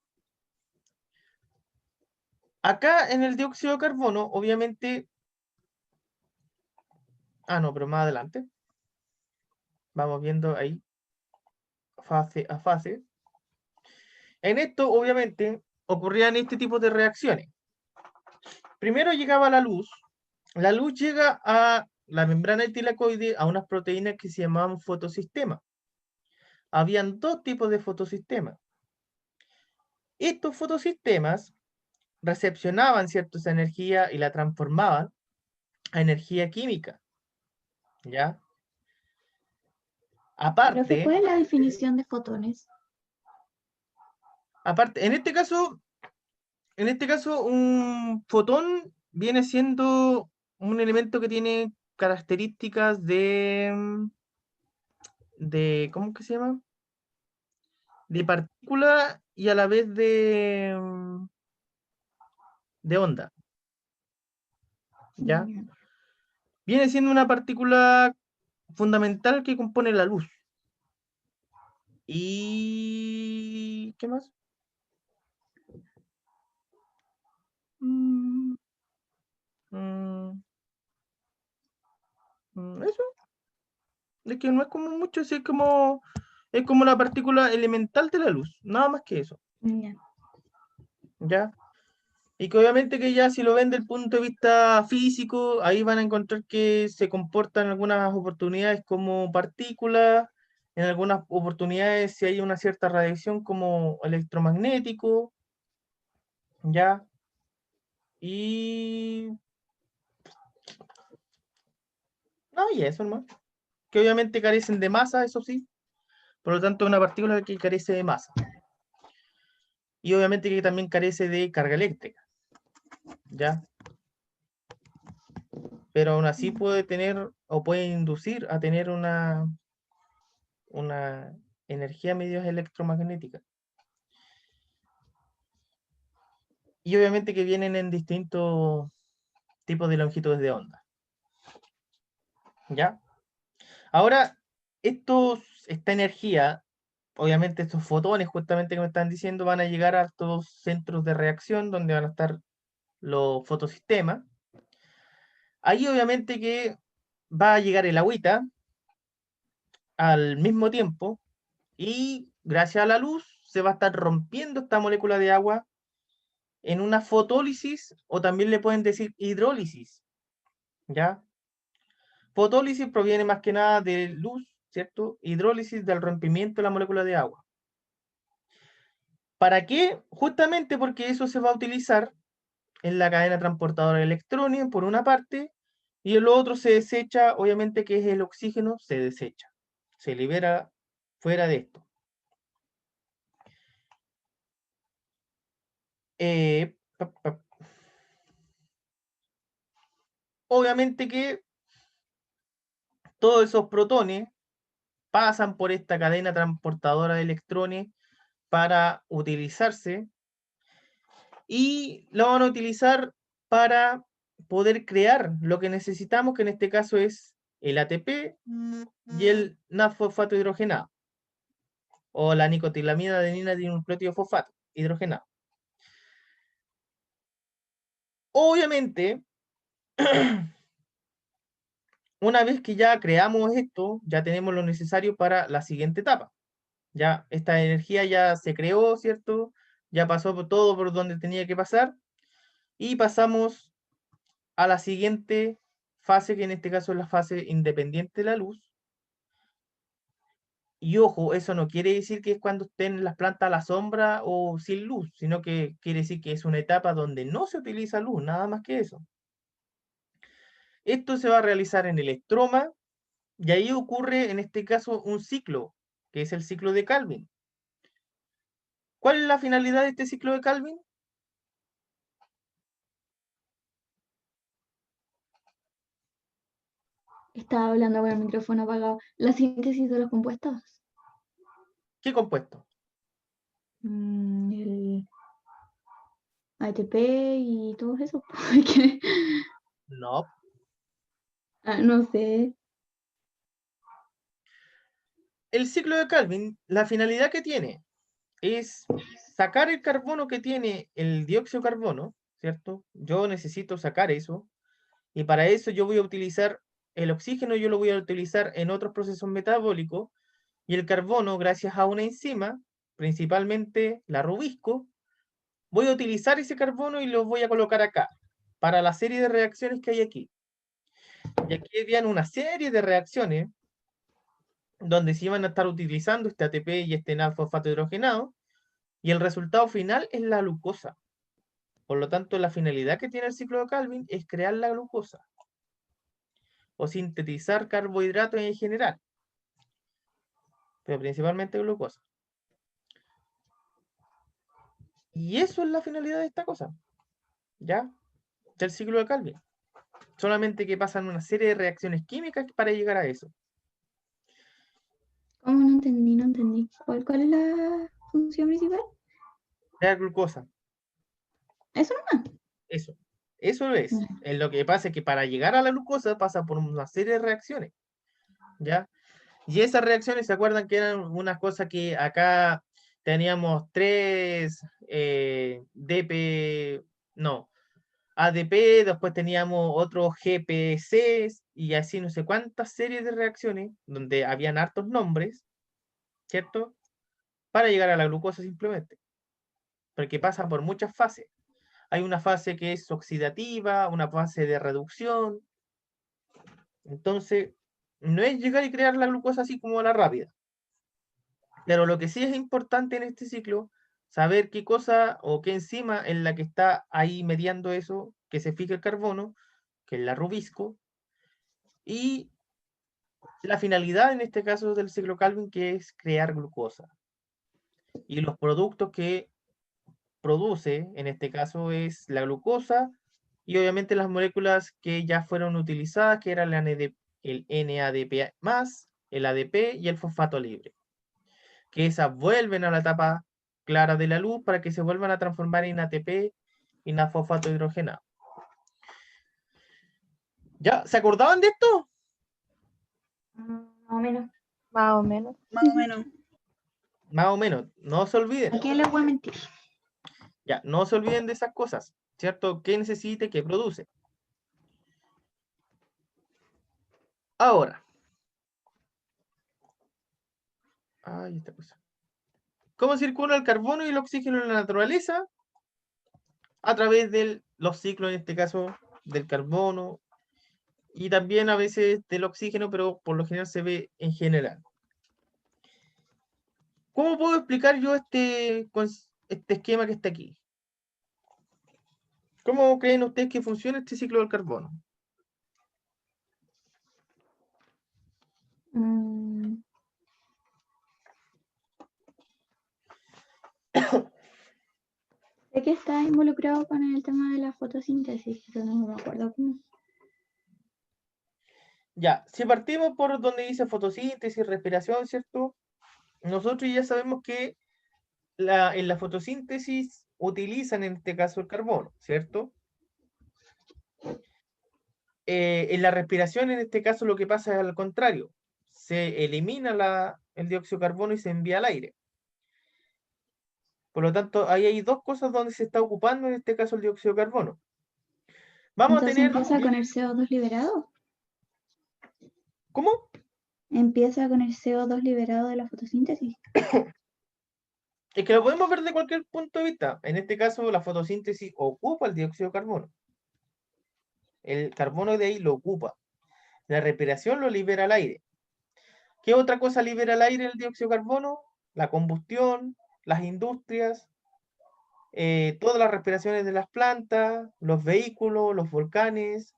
Acá en el dióxido de carbono, obviamente... Ah, no, pero más adelante. Vamos viendo ahí, fase a fase. En esto, obviamente, ocurrían este tipo de reacciones. Primero llegaba la luz llega a la membrana del tilacoide a unas proteínas que se llamaban fotosistemas. Habían dos tipos de fotosistemas. Estos fotosistemas recepcionaban esa energía y la transformaban a energía química, ¿ya? Profe, ¿cuál es la definición de fotones? Aparte, en este caso, un fotón viene siendo un elemento que tiene características ¿cómo que se llama? De partícula y a la vez de onda, ¿ya? Ya. Viene siendo una partícula fundamental que compone la luz. ¿Y qué más? Eso, es que no es como mucho, es como la partícula elemental de la luz, nada más que eso, Ya. ¿ya? Y que obviamente que ya si lo ven desde el punto de vista físico, ahí van a encontrar que se comportan en algunas oportunidades como partículas, en algunas oportunidades si hay una cierta radiación como electromagnético, ¿ya? Y... No, y eso nomás. Que obviamente carecen de masa, eso sí. Por lo tanto, es una partícula que carece de masa. Y obviamente que también carece de carga eléctrica, ¿ya? Pero aún así puede tener o puede inducir a tener una energía medio electromagnética. Y obviamente que vienen en distintos tipos de longitudes de onda, ¿ya? Ahora, esta energía, obviamente estos fotones justamente que me están diciendo, van a llegar a estos centros de reacción donde van a estar los fotosistemas. Ahí obviamente que va a llegar el agüita al mismo tiempo y gracias a la luz se va a estar rompiendo esta molécula de agua en una fotólisis o también le pueden decir hidrólisis, ¿ya? Fotólisis proviene más que nada de luz, ¿cierto? Hidrólisis del rompimiento de la molécula de agua. ¿Para qué? Justamente porque eso se va a utilizar en la cadena transportadora de electrones, por una parte, y el otro se desecha, obviamente que es el oxígeno, se desecha, se libera fuera de esto. Obviamente que todos esos protones pasan por esta cadena transportadora de electrones para utilizarse y lo van a utilizar para poder crear lo que necesitamos, que en este caso es el ATP y el NAD-fosfato hidrogenado, o la nicotilamida adenina dinucleótido fosfato hidrogenado. Obviamente, una vez que ya creamos esto, ya tenemos lo necesario para la siguiente etapa. Ya esta energía ya se creó, ¿cierto? Ya pasó por todo por donde tenía que pasar. Y pasamos a la siguiente fase, que en este caso es la fase independiente de la luz. Y ojo, eso no quiere decir que es cuando estén las plantas a la sombra o sin luz, sino que quiere decir que es una etapa donde no se utiliza luz, nada más que eso. Esto se va a realizar en el estroma, y ahí ocurre en este caso un ciclo, que es el ciclo de Calvin. ¿Cuál es la finalidad de este ciclo de Calvin? Estaba hablando con el micrófono apagado. La síntesis de los compuestos. ¿Qué compuesto? El ATP y todo eso. No. No sé. El ciclo de Calvin, la finalidad que tiene es sacar el carbono que tiene el dióxido de carbono, ¿cierto? Yo necesito sacar eso, y para eso yo voy a utilizar el oxígeno, yo lo voy a utilizar en otros procesos metabólicos, y el carbono, gracias a una enzima, principalmente la rubisco, voy a utilizar ese carbono y lo voy a colocar acá, para la serie de reacciones que hay aquí. Y aquí habían una serie de reacciones donde se iban a estar utilizando este ATP y este NAD-fosfato hidrogenado, y el resultado final es la glucosa. Por lo tanto, la finalidad que tiene el ciclo de Calvin es crear la glucosa o sintetizar carbohidratos en general, pero principalmente glucosa. Y eso es la finalidad de esta cosa, ¿ya? Del ciclo de Calvin. Solamente que pasan una serie de reacciones químicas para llegar a eso. ¿Cómo no entendí? No entendí. ¿Cuál es la función principal? Crear glucosa. Eso nomás. Eso es. Lo que pasa es que para llegar a la glucosa pasa por una serie de reacciones, ¿ya? Y esas reacciones, ¿se acuerdan que eran unas cosas que acá teníamos tres ADP, después teníamos otros GPCs y así no sé cuántas series de reacciones donde habían hartos nombres, ¿cierto? Para llegar a la glucosa simplemente, porque pasa por muchas fases. Hay una fase que es oxidativa, una fase de reducción. Entonces, no es llegar y crear la glucosa así como a la rápida. Pero lo que sí es importante en este ciclo, saber qué cosa o qué enzima es la que está ahí mediando eso, que se fija el carbono, que es la rubisco, y la finalidad en este caso del ciclo Calvin, que es crear glucosa. Y los productos que produce, en este caso, es la glucosa y obviamente las moléculas que ya fueron utilizadas, que eran el NADP+, el ADP y el fosfato libre, que esas vuelven a la etapa clara de la luz para que se vuelvan a transformar en ATP y en fosfato hidrogenado. ¿Ya? ¿Se acordaban de esto? Más o menos. Más o menos. Más o menos. Más o menos, no se olviden. ¿A qué les voy a mentir? Ya, no se olviden de esas cosas, ¿cierto? ¿Qué necesite, qué produce? Ahora. Ay, esta cosa. ¿Cómo circula el carbono y el oxígeno en la naturaleza? A través de los ciclos, en este caso, del carbono y también a veces del oxígeno, pero por lo general se ve en general. ¿Cómo puedo explicar yo este esquema que está aquí? ¿Cómo creen ustedes que funciona este ciclo del carbono? Sé que está involucrado con el tema de la fotosíntesis, pero no me acuerdo cómo. Ya, si partimos por donde dice fotosíntesis, respiración, ¿cierto? Nosotros ya sabemos que en la fotosíntesis utilizan en este caso el carbono, ¿cierto? en la respiración, en este caso, lo que pasa es al contrario. Se elimina el dióxido de carbono y se envía al aire. Por lo tanto, ahí hay dos cosas donde se está ocupando, en este caso, el dióxido de carbono. Vamos a Entonces tener... empieza con el CO2 liberado. ¿Cómo? Empieza con el CO2 liberado de la fotosíntesis. Es que lo podemos ver de cualquier punto de vista. En este caso, la fotosíntesis ocupa el dióxido de carbono. El carbono de ahí lo ocupa. La respiración lo libera al aire. ¿Qué otra cosa libera al aire el dióxido de carbono? La combustión, las industrias, todas las respiraciones de las plantas, los vehículos, los volcanes,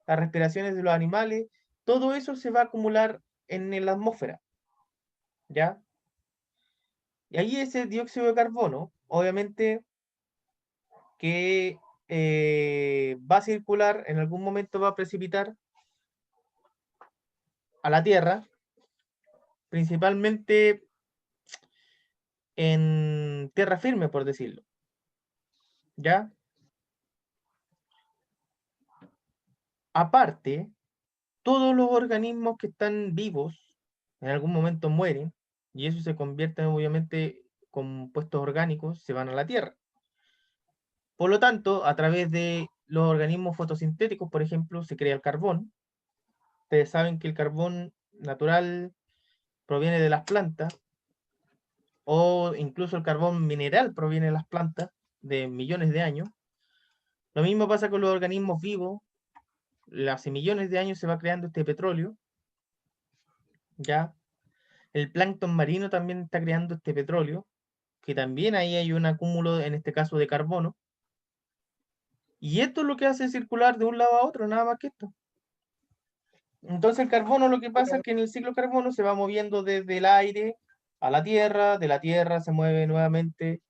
las respiraciones de los animales. Todo eso se va a acumular en la atmósfera. ¿Ya? Y ahí ese dióxido de carbono, obviamente, que va a circular, en algún momento va a precipitar a la Tierra, principalmente en tierra firme, por decirlo. ¿Ya? Aparte, todos los organismos que están vivos, en algún momento mueren, y eso se convierte obviamente compuestos orgánicos, se van a la Tierra. Por lo tanto, a través de los organismos fotosintéticos, por ejemplo, se crea el carbón. Ustedes saben que el carbón natural proviene de las plantas, o incluso el carbón mineral proviene de las plantas de millones de años. Lo mismo pasa con los organismos vivos. Hace millones de años se va creando este petróleo, ¿ya? El plancton marino también está creando este petróleo, que también ahí hay un acúmulo, en este caso, de carbono. Y esto es lo que hace circular de un lado a otro, nada más que esto. Entonces el carbono, lo que pasa es que en el ciclo carbono se va moviendo desde el aire a la tierra, de la tierra se mueve nuevamente,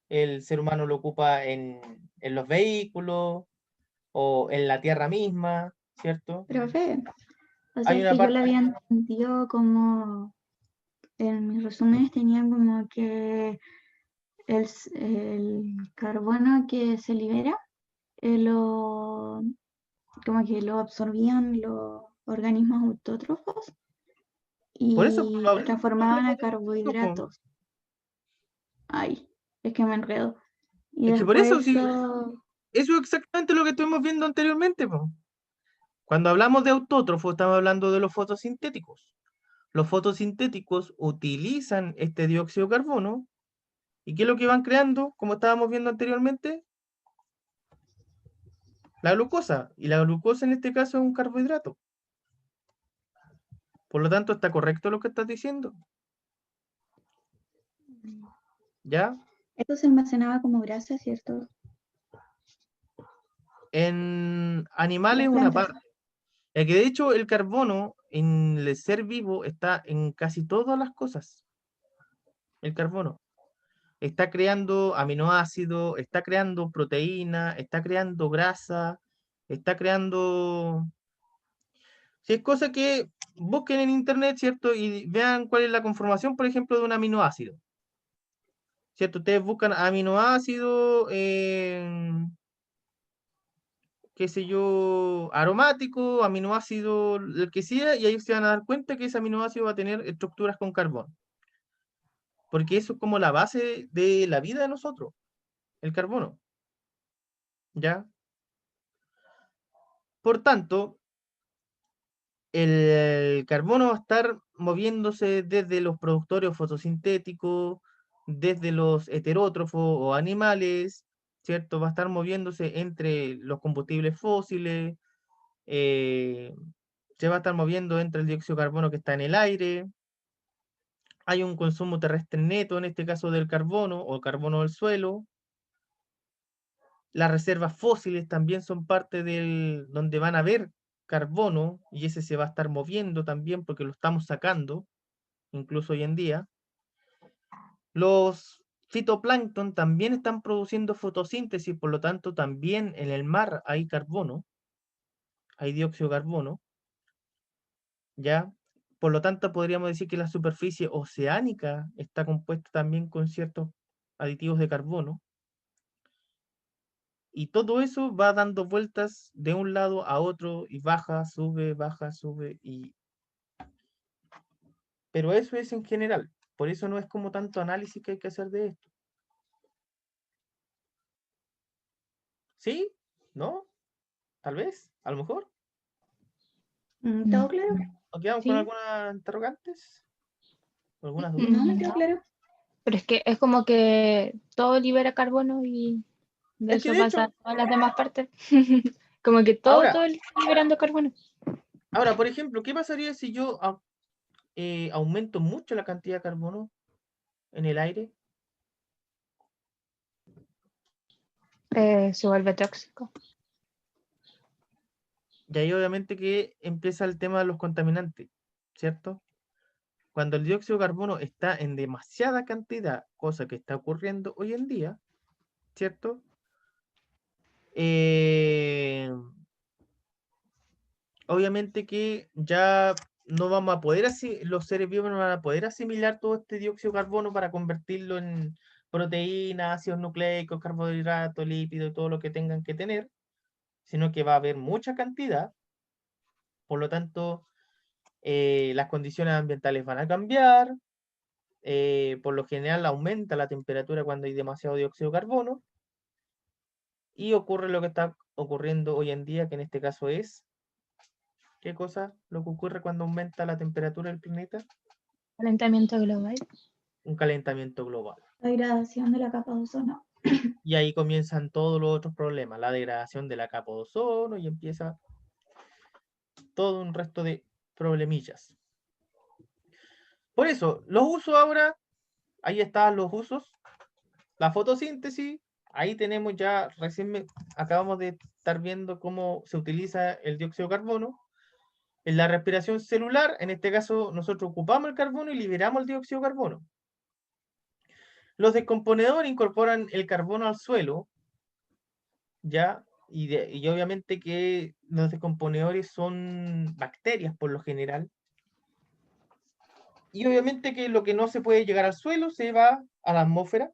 el ser humano lo ocupa en los vehículos o en la tierra misma, ¿cierto? Profe, o sea, Hay es una que yo lo parte... había entendido como, en mis resúmenes tenían como que el carbono que se libera, como que lo absorbían los organismos autótrofos Por eso y lo hablé. transformaban a carbohidratos. Ay, es que me enredo. Y Es que por eso, después sí, eso, eso es exactamente lo que estuvimos viendo anteriormente, po. Cuando hablamos de autótrofos, estamos hablando de los fotosintéticos. Los fotosintéticos utilizan este dióxido de carbono. ¿Y qué es lo que van creando? Como estábamos viendo anteriormente, la glucosa. Y la glucosa en este caso es un carbohidrato. Por lo tanto, ¿está correcto lo que estás diciendo? ¿Ya? esto se almacenaba como grasa, ¿cierto? En animales Las una plantas. parte. Es que de hecho el carbono en el ser vivo está en casi todas las cosas. El carbono. Está creando aminoácidos, está creando proteína, está creando grasa, está creando... Si es cosa que busquen en internet, ¿cierto? Y vean cuál es la conformación, por ejemplo, de un aminoácido. ¿Cierto? Ustedes buscan aminoácido, qué sé yo, aromático, aminoácido, el que sea, y ahí se van a dar cuenta que ese aminoácido va a tener estructuras con carbón. Porque eso es como la base de la vida de nosotros, el carbono. ¿Ya? Por tanto, el carbono va a estar moviéndose desde los productores fotosintéticos, desde los heterótrofos o animales, ¿cierto? Va a estar moviéndose entre los combustibles fósiles, eh, se va a estar moviendo entre el dióxido de carbono que está en el aire. Hay un consumo terrestre neto, en este caso del carbono o carbono del suelo. Las reservas fósiles también son parte del donde van a haber carbono y ese se va a estar moviendo también porque lo estamos sacando, incluso hoy en día. Los fitoplancton también están produciendo fotosíntesis, por lo tanto también en el mar hay carbono, hay dióxido de carbono, ¿ya? Por lo tanto podríamos decir que la superficie oceánica está compuesta también con ciertos aditivos de carbono. Y todo eso va dando vueltas de un lado a otro y baja, sube y... Pero eso es en general. Por eso no es como tanto análisis que hay que hacer de esto. ¿Sí? ¿No? Tal vez, a lo mejor. ¿Todo claro? ¿O quedamos Sí. con algunas interrogantes? ¿O algunas dudas? No, me quedó claro. Pero es que es como que todo libera carbono y de Es que eso de pasa hecho, en todas las demás partes. Como que ahora, todo está liberando carbono. por ejemplo, ¿qué pasaría si yo aumento mucho la cantidad de carbono en el aire? Se vuelve tóxico. Y ahí obviamente que empieza el tema de los contaminantes, ¿cierto? Cuando el dióxido de carbono está en demasiada cantidad, cosa que está ocurriendo hoy en día, ¿cierto? Obviamente que ya no vamos a poder, los seres vivos no van a poder asimilar todo este dióxido de carbono para convertirlo en proteínas, ácidos nucleicos, carbohidratos, lípidos y todo lo que tengan que tener, sino que va a haber mucha cantidad. Por lo tanto, las condiciones ambientales van a cambiar. Por lo general aumenta la temperatura cuando hay demasiado dióxido de carbono. Y ocurre lo que está ocurriendo hoy en día, que en este caso es, ¿qué cosa? Lo que ocurre cuando aumenta la temperatura del planeta. Calentamiento global. Un calentamiento global. La degradación de la capa de ozono. Y ahí comienzan todos los otros problemas, la degradación de la capa de ozono y empieza todo un resto de problemillas. Por eso, los usos ahora, ahí están los usos, la fotosíntesis, ahí tenemos ya, acabamos de estar viendo cómo se utiliza el dióxido de carbono. En la respiración celular, en este caso, nosotros ocupamos el carbono y liberamos el dióxido de carbono. Los descomponedores incorporan el carbono al suelo, ¿ya? Y obviamente que los descomponedores son bacterias por lo general. Y obviamente que lo que no se puede llegar al suelo se va a la atmósfera.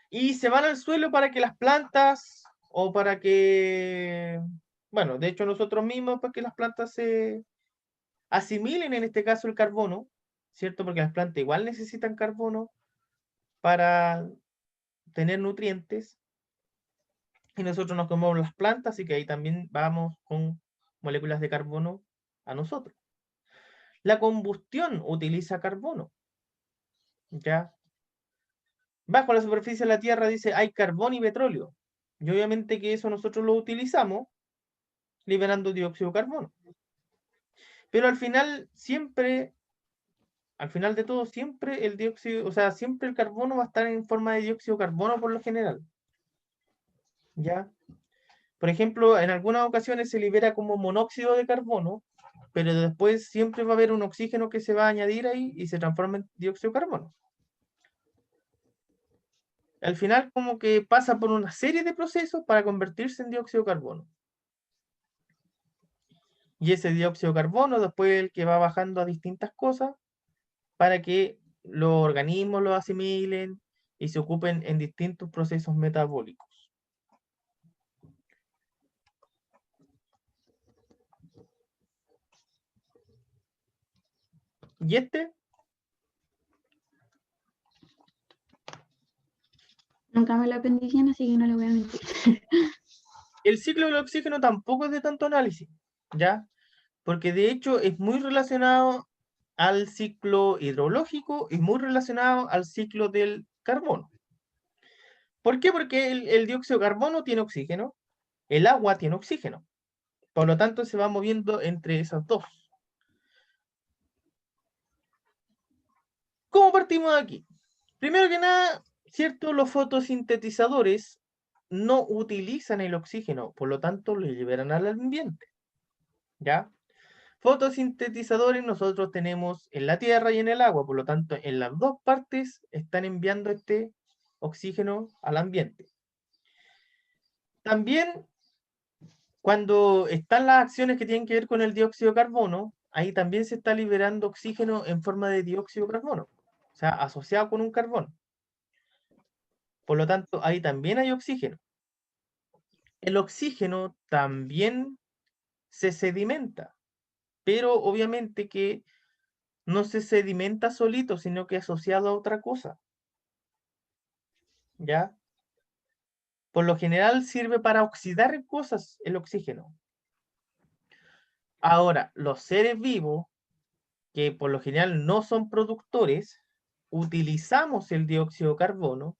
Y se van al suelo para que las plantas o para que, bueno, de hecho nosotros mismos, para que las plantas se asimilen en este caso el carbono, ¿cierto? Porque las plantas igual necesitan carbono para tener nutrientes. Y nosotros nos comemos las plantas, así que ahí también vamos con moléculas de carbono a nosotros. La combustión utiliza carbono, ¿ya? Bajo la superficie de la Tierra dice hay carbón y petróleo. Y obviamente que eso nosotros lo utilizamos liberando dióxido de carbono. Pero al final siempre, al final de todo, siempre el dióxido, o sea, siempre el carbono va a estar en forma de dióxido de carbono por lo general. ¿Ya? Por ejemplo, en algunas ocasiones se libera como monóxido de carbono, pero después siempre va a haber un oxígeno que se va a añadir ahí y se transforma en dióxido de carbono. Al final como que pasa por una serie de procesos para convertirse en dióxido de carbono. Y ese dióxido de carbono después el que va bajando a distintas cosas para que los organismos lo asimilen y se ocupen en distintos procesos metabólicos. Y Nunca me lo aprendí bien, así que no le voy a mentir. el ciclo del oxígeno tampoco es de tanto análisis, ¿ya? Porque de hecho es muy relacionado al ciclo hidrológico y muy relacionado al ciclo del carbono. ¿Por qué? Porque el dióxido de carbono tiene oxígeno, el agua tiene oxígeno. Por lo tanto, se va moviendo entre esas dos. ¿Cómo partimos de aquí? Primero que nada, ¿cierto? Los fotosintetizadores no utilizan el oxígeno, por lo tanto lo liberan al ambiente. ¿Ya? Fotosintetizadores nosotros tenemos en la tierra y en el agua, por lo tanto en las dos partes están enviando este oxígeno al ambiente. También cuando están las acciones que tienen que ver con el dióxido de carbono, ahí también se está liberando oxígeno en forma de dióxido de carbono, o sea, asociado con un carbón. Por lo tanto, ahí también hay oxígeno. el oxígeno también se sedimenta, pero obviamente que no se sedimenta solito, sino que asociado a otra cosa, ¿ya? Por lo general sirve para oxidar cosas el oxígeno. Ahora, los seres vivos, que por lo general no son productores, utilizamos el dióxido de carbono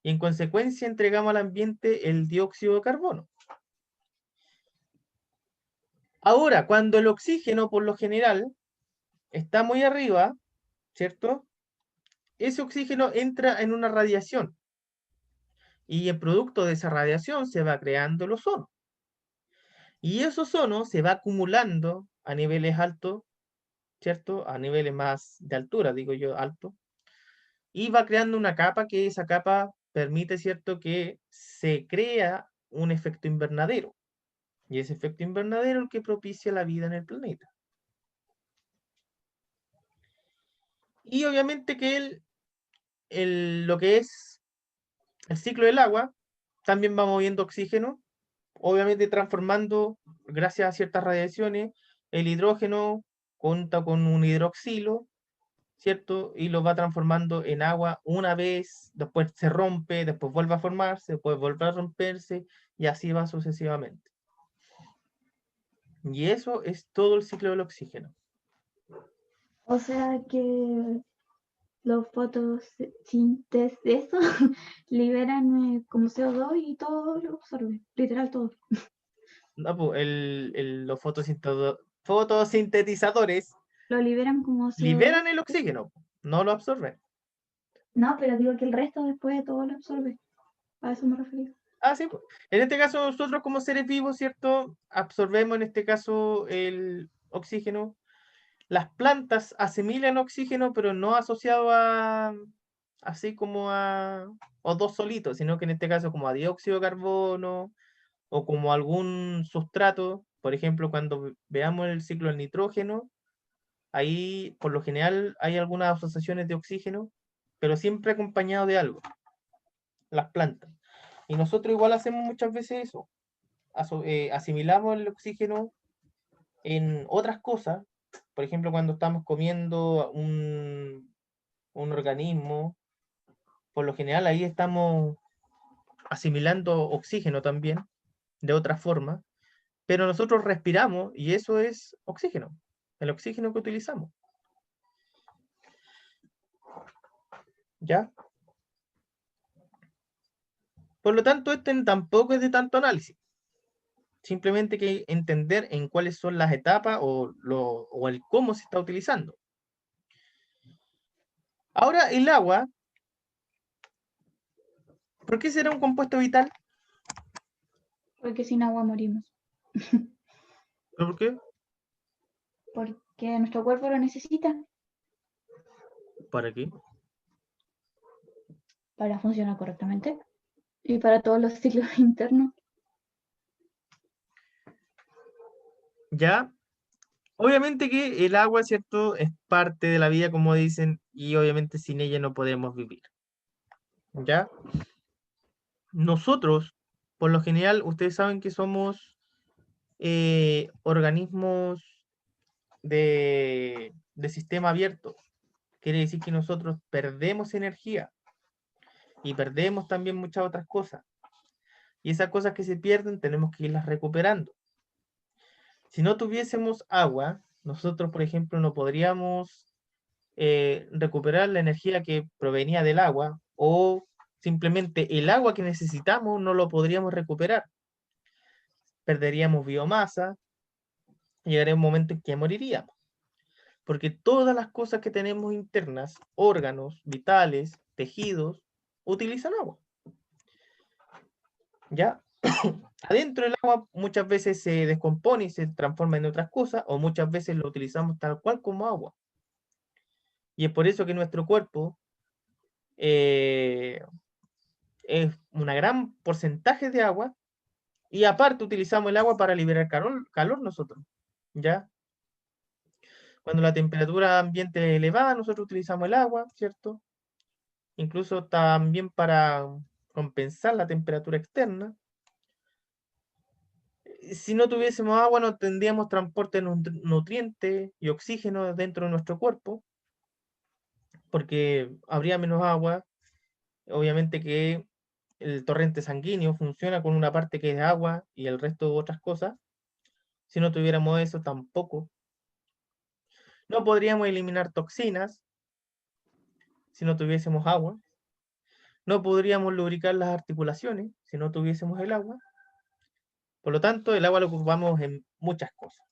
y en consecuencia entregamos al ambiente el dióxido de carbono. Ahora, cuando el oxígeno por lo general está muy arriba, ¿cierto? Ese oxígeno entra en una radiación y el producto de esa radiación se va creando el ozono. Y ese ozono se va acumulando a niveles altos, ¿cierto? A niveles más de altura, digo yo, alto. Y va creando una capa que esa capa permite, ¿cierto?, que se crea un efecto invernadero. Y ese efecto invernadero es el que propicia la vida en el planeta. Y obviamente que lo que es el ciclo del agua también va moviendo oxígeno, obviamente transformando, gracias a ciertas radiaciones, el hidrógeno junto con un hidroxilo, ¿cierto? Y lo va transformando en agua una vez, después se rompe, después vuelve a formarse, después vuelve a romperse, y así va sucesivamente. Y eso es todo el ciclo del oxígeno. O sea que los fotosíntesis de eso liberan como CO2 y todo lo absorbe, literal todo. No, pues, los fotosintetizadores Lo liberan como CO2. liberan el oxígeno, no lo absorben. No, pero digo que el resto después de todo lo absorbe. A eso me refería. Ah, sí, pues. En este caso nosotros como seres vivos, ¿cierto? Absorbemos en este caso el oxígeno. Las plantas asimilan oxígeno, pero no asociado a, así como a O2 solitos, sino que en este caso como a dióxido de carbono o como algún sustrato. Por ejemplo, cuando veamos el ciclo del nitrógeno, ahí por lo general hay algunas asociaciones de oxígeno, pero siempre acompañado de algo, las plantas. Y nosotros igual hacemos muchas veces eso, asimilamos el oxígeno en otras cosas. Por ejemplo, cuando estamos comiendo un organismo, por lo general ahí estamos asimilando oxígeno también, de otra forma, pero nosotros respiramos y eso es oxígeno, el oxígeno que utilizamos. ¿Ya? Por lo tanto, este tampoco es de tanto análisis. Simplemente hay que entender en cuáles son las etapas o el cómo se está utilizando. Ahora, el agua, ¿por qué será un compuesto vital? Porque sin agua morimos. ¿Por qué? Porque nuestro cuerpo lo necesita ¿Para qué? para funcionar correctamente y para todos los ciclos internos. ¿Ya? Obviamente que el agua, ¿cierto? Es parte de la vida, como dicen, y obviamente sin ella no podemos vivir. ¿Ya? Nosotros, por lo general, ustedes saben que somos organismos de sistema abierto. Quiere decir que nosotros perdemos energía y perdemos también muchas otras cosas. Y esas cosas que se pierden tenemos que irlas recuperando. Si no tuviésemos agua, nosotros, por ejemplo, no podríamos recuperar la energía que provenía del agua, o simplemente el agua que necesitamos no lo podríamos recuperar. Perderíamos biomasa, llegaría un momento en que moriríamos. Porque todas las cosas que tenemos internas, órganos, vitales, tejidos, utilizan agua. ¿Ya? Adentro del agua muchas veces se descompone y se transforma en otras cosas, o muchas veces lo utilizamos tal cual como agua. Y es por eso que nuestro cuerpo es un gran porcentaje de agua, y aparte utilizamos el agua para liberar calor nosotros, ¿ya? Cuando la temperatura ambiente es elevada, nosotros utilizamos el agua, ¿cierto? Incluso también para compensar la temperatura externa. Si no tuviésemos agua, no tendríamos transporte de nutrientes y oxígeno dentro de nuestro cuerpo, porque habría menos agua. Obviamente que el torrente sanguíneo funciona con una parte que es agua y el resto de otras cosas. Si no tuviéramos eso, tampoco. No podríamos eliminar toxinas si no tuviésemos agua. No podríamos lubricar las articulaciones si no tuviésemos el agua. Por lo tanto, el agua lo ocupamos en muchas cosas.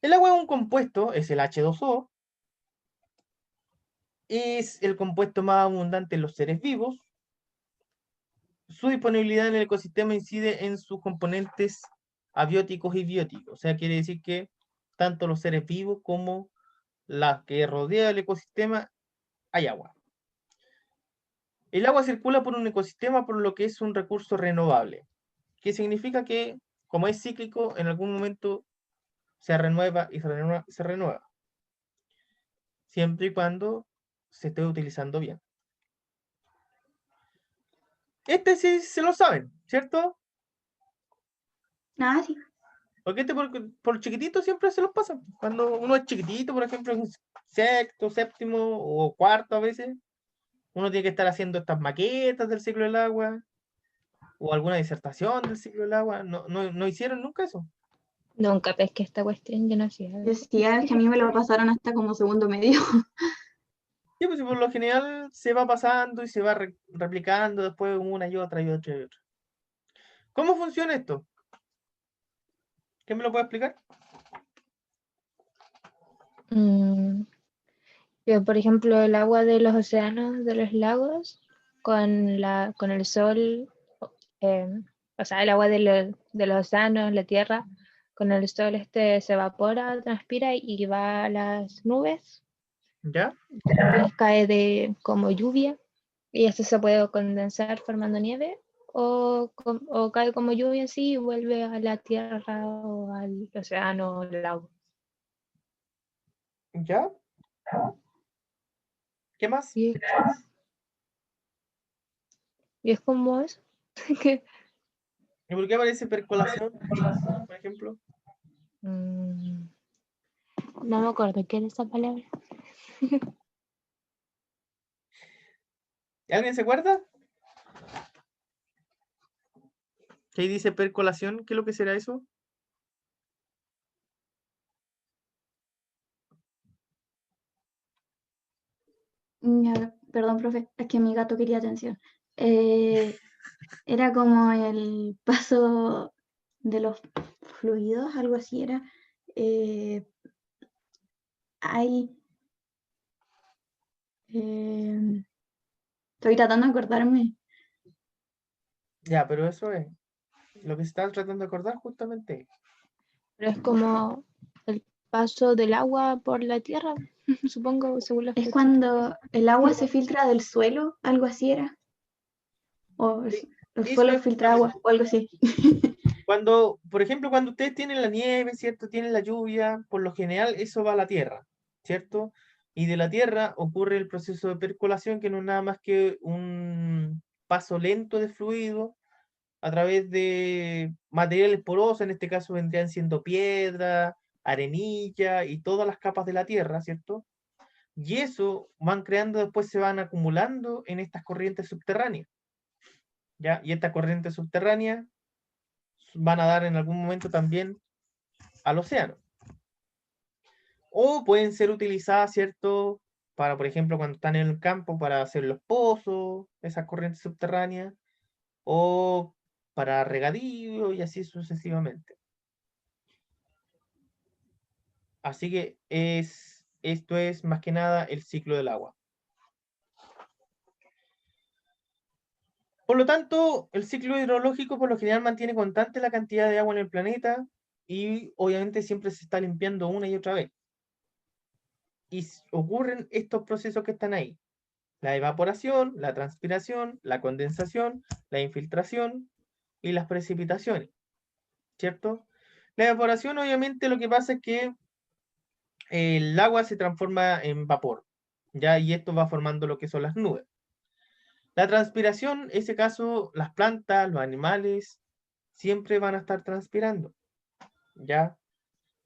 El agua es un compuesto, es el H2O. Es el compuesto más abundante en los seres vivos. Su disponibilidad en el ecosistema incide en sus componentes abióticos y bióticos. O sea, quiere decir que tanto los seres vivos como la que rodea el ecosistema hay agua. El agua circula por un ecosistema, por lo que es un recurso renovable, que significa que, como es cíclico, en algún momento se renueva y se renueva, siempre y cuando se esté utilizando bien. Este sí se lo saben, ¿cierto? Ah, sí. Porque por chiquitito siempre se los pasan. Cuando uno es chiquitito, por ejemplo, en sexto, séptimo o cuarto a veces, uno tiene que estar haciendo estas maquetas del ciclo del agua o alguna disertación del ciclo del agua. No hicieron nunca eso. Nunca pesqué esta cuestión, yo no hacía. Decía que a mí me lo pasaron hasta como segundo medio. Sí, pues por lo general se va pasando y se va replicando después una y otra y otra y otra. ¿Cómo funciona esto? ¿Quién me lo puede explicar? Yo, por ejemplo, el agua de los océanos, de los lagos, con el sol, o sea, el agua de los océanos, la tierra, con el sol se evapora, transpira y va a las nubes, ¿Ya? después cae como lluvia y esto se puede condensar formando nieve o cae como lluvia así y vuelve a la tierra o al océano o al lago. ¿Ya? ¿Qué más? Y es como eso. que, ¿Y por qué aparece percolación, por ejemplo? no me acuerdo qué era esa palabra. ¿Alguien se acuerda? ¿Qué ahí dice percolación? ¿Qué es lo que será eso? Perdón, profe, es que mi gato quería atención. Era como el paso de los fluidos, algo así era. Hay. Estoy tratando de acordarme. Ya, pero eso es lo que se está tratando de acordar justamente. Pero es como el paso del agua por la tierra, supongo, según la Es flecha. cuando el agua se filtra del suelo, algo así era. O el Eso suelo es filtra agua, o algo así. cuando, por ejemplo, cuando ustedes tienen la nieve, ¿cierto? Tienen la lluvia, por lo general eso va a la tierra, ¿cierto? Y de la tierra ocurre el proceso de percolación, que no es nada más que un paso lento de fluido a través de materiales porosos, en este caso vendrían siendo piedra, arenilla y todas las capas de la tierra, ¿cierto? Y eso van creando, después se van acumulando en estas corrientes subterráneas, ¿ya? Y estas corrientes subterráneas van a dar en algún momento también al océano. O pueden ser utilizadas, ¿cierto? Para, por ejemplo, cuando están en el campo, para hacer los pozos, esas corrientes subterráneas, o para regadío y así sucesivamente. Así que esto es más que nada el ciclo del agua. Por lo tanto, el ciclo hidrológico por lo general mantiene constante la cantidad de agua en el planeta y obviamente siempre se está limpiando una y otra vez. Y ocurren estos procesos que están ahí. La evaporación, la transpiración, la condensación, la infiltración y las precipitaciones, ¿cierto? La evaporación obviamente lo que pasa es que el agua se transforma en vapor, ¿ya? Y esto va formando lo que son las nubes. La transpiración, en ese caso, las plantas, los animales siempre van a estar transpirando, ¿ya?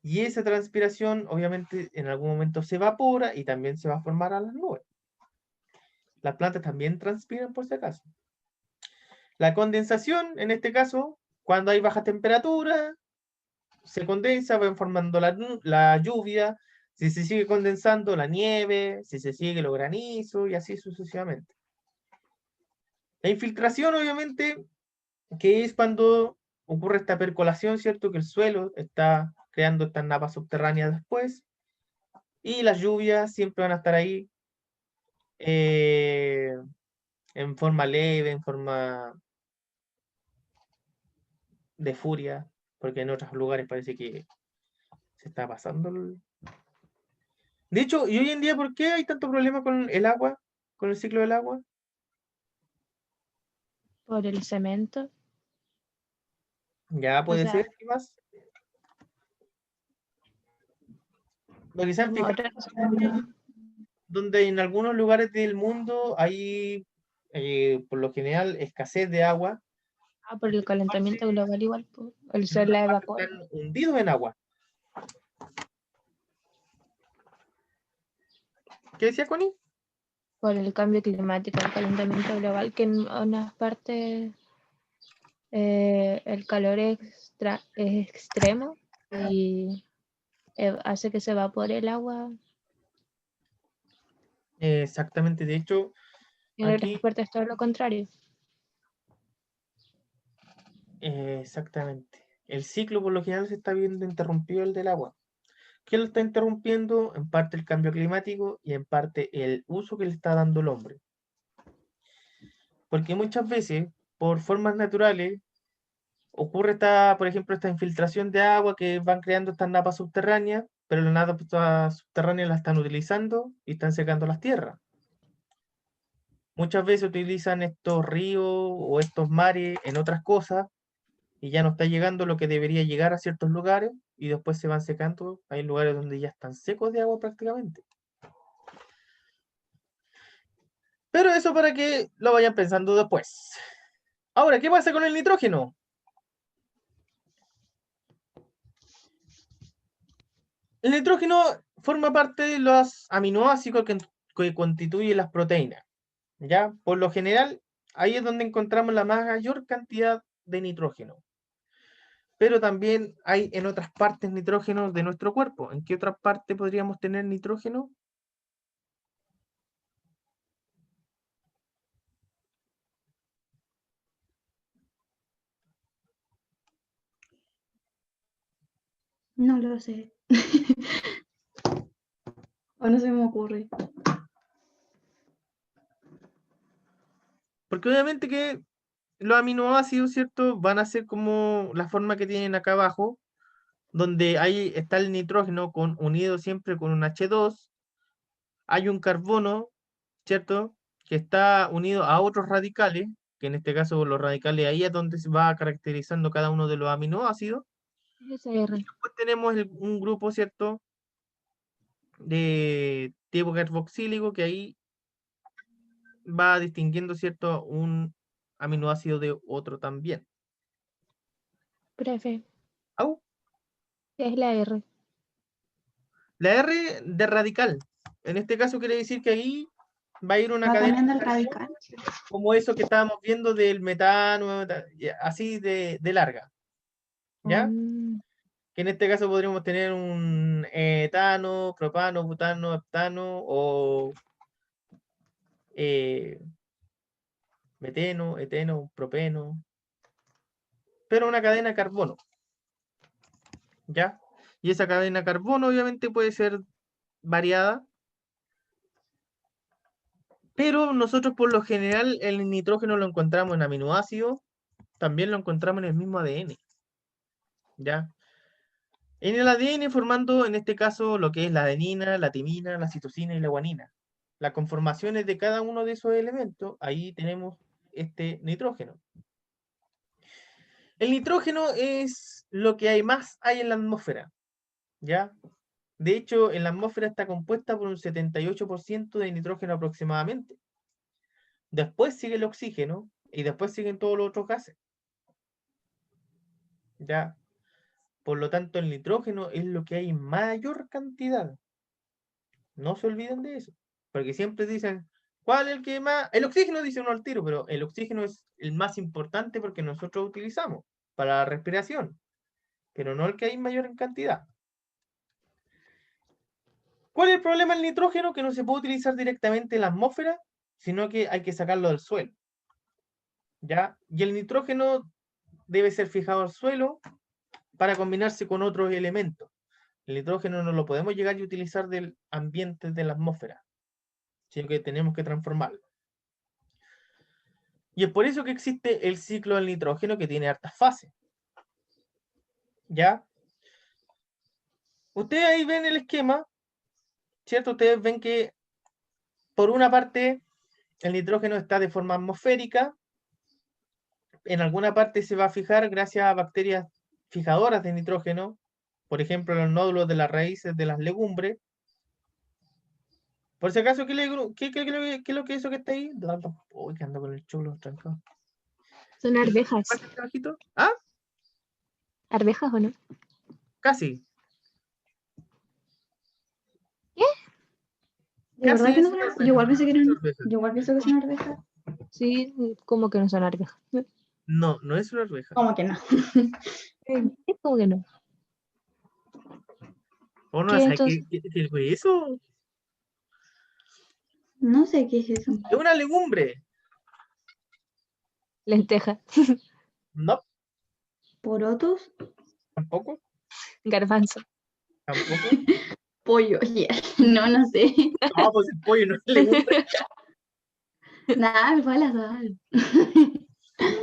Y esa transpiración, obviamente, en algún momento se evapora y también se va a formar a las nubes. Las plantas también transpiran por si acaso. La condensación, en este caso, cuando hay baja temperatura, se condensa, va formando la lluvia. Si se sigue condensando, la nieve. Si se sigue, los granizos y así sucesivamente. La infiltración, obviamente, que es cuando ocurre esta percolación, ¿cierto? Que el suelo está creando estas napas subterráneas después. Y las lluvias siempre van a estar ahí en forma leve, en forma de furia, porque en otros lugares parece que se está pasando. De hecho, y hoy en día, ¿por qué hay tanto problema con el agua? Con el ciclo del agua. Por el cemento. Ya puede sea, ser, ¿qué más? Lo que se han como fijado, otra- donde en algunos lugares del mundo hay, por lo general, escasez de agua, por el calentamiento global igual, po. El sol la evapora. están hundidos en agua. ¿Qué decía Connie? Por el cambio climático, el calentamiento global, que en unas partes el calor es extremo y hace que se evapore el agua. Exactamente, de hecho, Y en aquí, otras partes es todo lo contrario. exactamente. El ciclo por lo general se está viendo interrumpido el del agua. ¿Qué lo está interrumpiendo? En parte el cambio climático y en parte el uso que le está dando el hombre. Porque muchas veces, por formas naturales, ocurre por ejemplo, esta infiltración de agua que van creando estas napas subterráneas, pero las napas subterráneas las están utilizando y están secando las tierras. Muchas veces utilizan estos ríos o estos mares en otras cosas y ya no está llegando lo que debería llegar a ciertos lugares y después se van secando. Hay lugares donde ya están secos de agua prácticamente. Pero eso para que lo vayan pensando después. Ahora, ¿qué pasa con el nitrógeno? El nitrógeno forma parte de los aminoácidos que constituyen las proteínas. ¿Ya? Por lo general, ahí es donde encontramos la mayor cantidad de nitrógeno. Pero también hay en otras partes nitrógeno de nuestro cuerpo. ¿En qué otra parte podríamos tener nitrógeno? No lo sé. O no se me ocurre. Porque obviamente que los aminoácidos, ¿cierto? Van a ser como la forma que tienen acá abajo, donde ahí está el nitrógeno unido siempre con un H2. Hay un carbono, ¿cierto? Que está unido a otros radicales, que en este caso los radicales ahí es donde se va caracterizando cada uno de los aminoácidos. SR. Después tenemos un grupo, ¿cierto? De tipo carboxílico que ahí va distinguiendo, ¿cierto? Un aminoácido de otro también. Prefe. Au. ¿Qué es la R? La R de radical. En este caso quiere decir que ahí va a ir una Va cadena cambiando el radical. como eso que estábamos viendo del metano, así de larga. ¿Ya? Que en este caso podríamos tener un etano, propano, butano, heptano o meteno, eteno, propeno, pero una cadena de carbono, ¿ya? Y esa cadena de carbono obviamente puede ser variada, pero nosotros por lo general el nitrógeno lo encontramos en aminoácidos, también lo encontramos en el mismo ADN, ¿ya? En el ADN formando en este caso lo que es la adenina, la timina, la citosina y la guanina. Las conformaciones de cada uno de esos elementos, ahí tenemos este nitrógeno. El nitrógeno es lo que más hay en la atmósfera, ¿ya? De hecho, en la atmósfera está compuesta por un 78% de nitrógeno aproximadamente. Después sigue el oxígeno y después siguen todos los otros gases. ¿ya? Por lo tanto, el nitrógeno es lo que hay en mayor cantidad. No se olviden de eso. Porque siempre dicen, ¿cuál es el que más? El oxígeno dice uno al tiro, pero el oxígeno es el más importante porque nosotros utilizamos para la respiración, pero no el que hay mayor en cantidad. ¿Cuál es el problema del nitrógeno? Que no se puede utilizar directamente en la atmósfera, sino que hay que sacarlo del suelo. ¿Ya? Y el nitrógeno debe ser fijado al suelo para combinarse con otros elementos. El nitrógeno no lo podemos llegar y utilizar del ambiente de la atmósfera, sino que tenemos que transformarlo. Y es por eso que existe el ciclo del nitrógeno, que tiene hartas fases. ¿Ya? Ustedes ahí ven el esquema, ¿cierto? Ustedes ven que por una parte el nitrógeno está de forma atmosférica, en alguna parte se va a fijar gracias a bacterias fijadoras de nitrógeno, por ejemplo, los nódulos de las raíces de las legumbres. Por si acaso, ¿qué es lo que es eso que está ahí? Uy, que ando con el chulo trancado. Son arvejas. ¿Qué pasa aquí abajito? ¿Ah? ¿Arvejas o no? Casi. ¿De verdad Casi que no es son una arvejas? Yo igual pensé que eran. arveja. Yo igual pienso que son arvejas. Sí, como que no son arvejas. No, no es una arveja. ¿Cómo que no? Es como que no. ¿O no ¿Qué sabes entonces? qué fue eso? No sé qué es eso. Es una legumbre. Lenteja, No, ¿Porotos? tampoco, garbanzo. tampoco. Pollo. Yeah. No, no sé. No, pues el pollo no es legumbre. Nada, me fue al azar.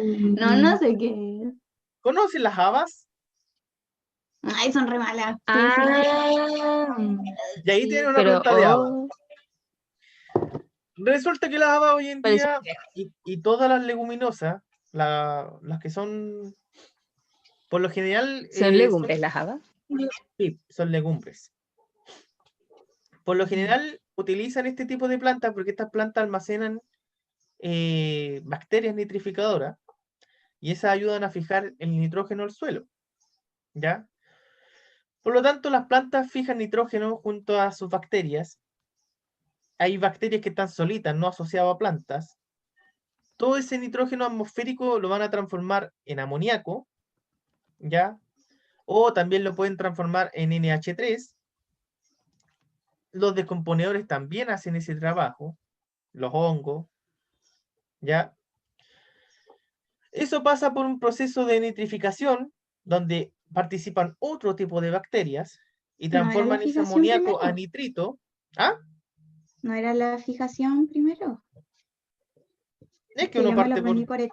No, no sé qué es. ¿Conoces las habas? Ay, son re malas. Ah, Y ahí sí, tiene una pero planta de haba. Resulta que las habas hoy en parece día y todas las leguminosas, las que son, por lo general, son legumbres las habas. sí, son legumbres. Por lo general utilizan este tipo de plantas porque estas plantas almacenan bacterias nitrificadoras y esas ayudan a fijar el nitrógeno al suelo. ¿Ya? Por lo tanto, las plantas fijan nitrógeno junto a sus bacterias. Hay bacterias que están solitas, no asociadas a plantas. Todo ese nitrógeno atmosférico lo van a transformar en amoníaco, ¿ya? O también lo pueden transformar en NH3. Los descomponedores también hacen ese trabajo, los hongos, ¿ya? Eso pasa por un proceso de nitrificación, donde participan otro tipo de bacterias y ¿No era la transforman ese fijación amoníaco a primero? nitrito. ¿Ah? ¿No era la fijación primero? Es que Que uno yo me lo parte por... aprendí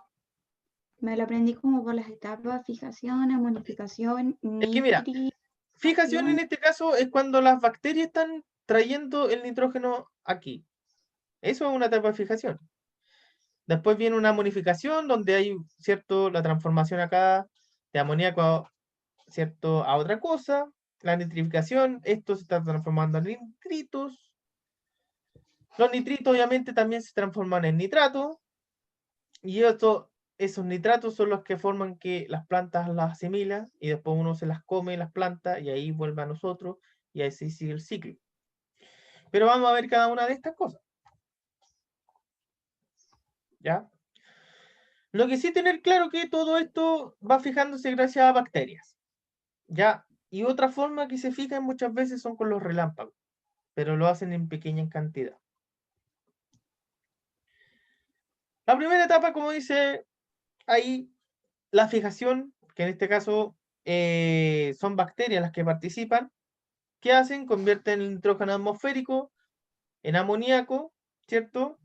me lo aprendí como por las etapas: fijación, amonificación, Es que mira, fijación en este caso es cuando las bacterias están trayendo el nitrógeno aquí. Eso es una etapa de fijación. Después viene una amonificación donde hay, ¿cierto? La transformación acá de amoníaco, ¿cierto? A otra cosa. La nitrificación, esto se está transformando en nitritos. Los nitritos obviamente también se transforman en nitratos. Y esos nitratos son los que forman que las plantas las asimilan y después uno se las come las plantas y ahí vuelve a nosotros y así sigue el ciclo. Pero vamos a ver cada una de estas cosas. ¿Ya? Lo que sí tener claro que todo esto va fijándose gracias a bacterias. ¿Ya? Y otra forma que se fijan muchas veces son con los relámpagos, pero lo hacen en pequeña cantidad. La primera etapa, como dice ahí, la fijación, que en este caso son bacterias las que participan. ¿Qué hacen? Convierten el nitrógeno atmosférico en amoníaco, ¿cierto?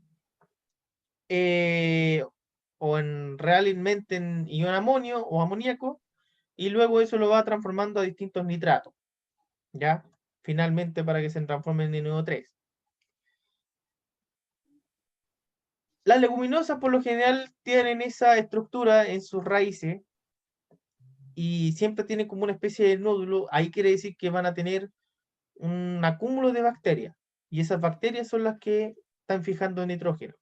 O realmente en ion amonio o amoníaco, y luego eso lo va transformando a distintos nitratos, ¿ya? Finalmente para que se transformen en NO3. Las leguminosas por lo general tienen esa estructura en sus raíces y siempre tienen como una especie de nódulo. Ahí quiere decir que van a tener un acúmulo de bacterias y esas bacterias son las que están fijando nitrógeno.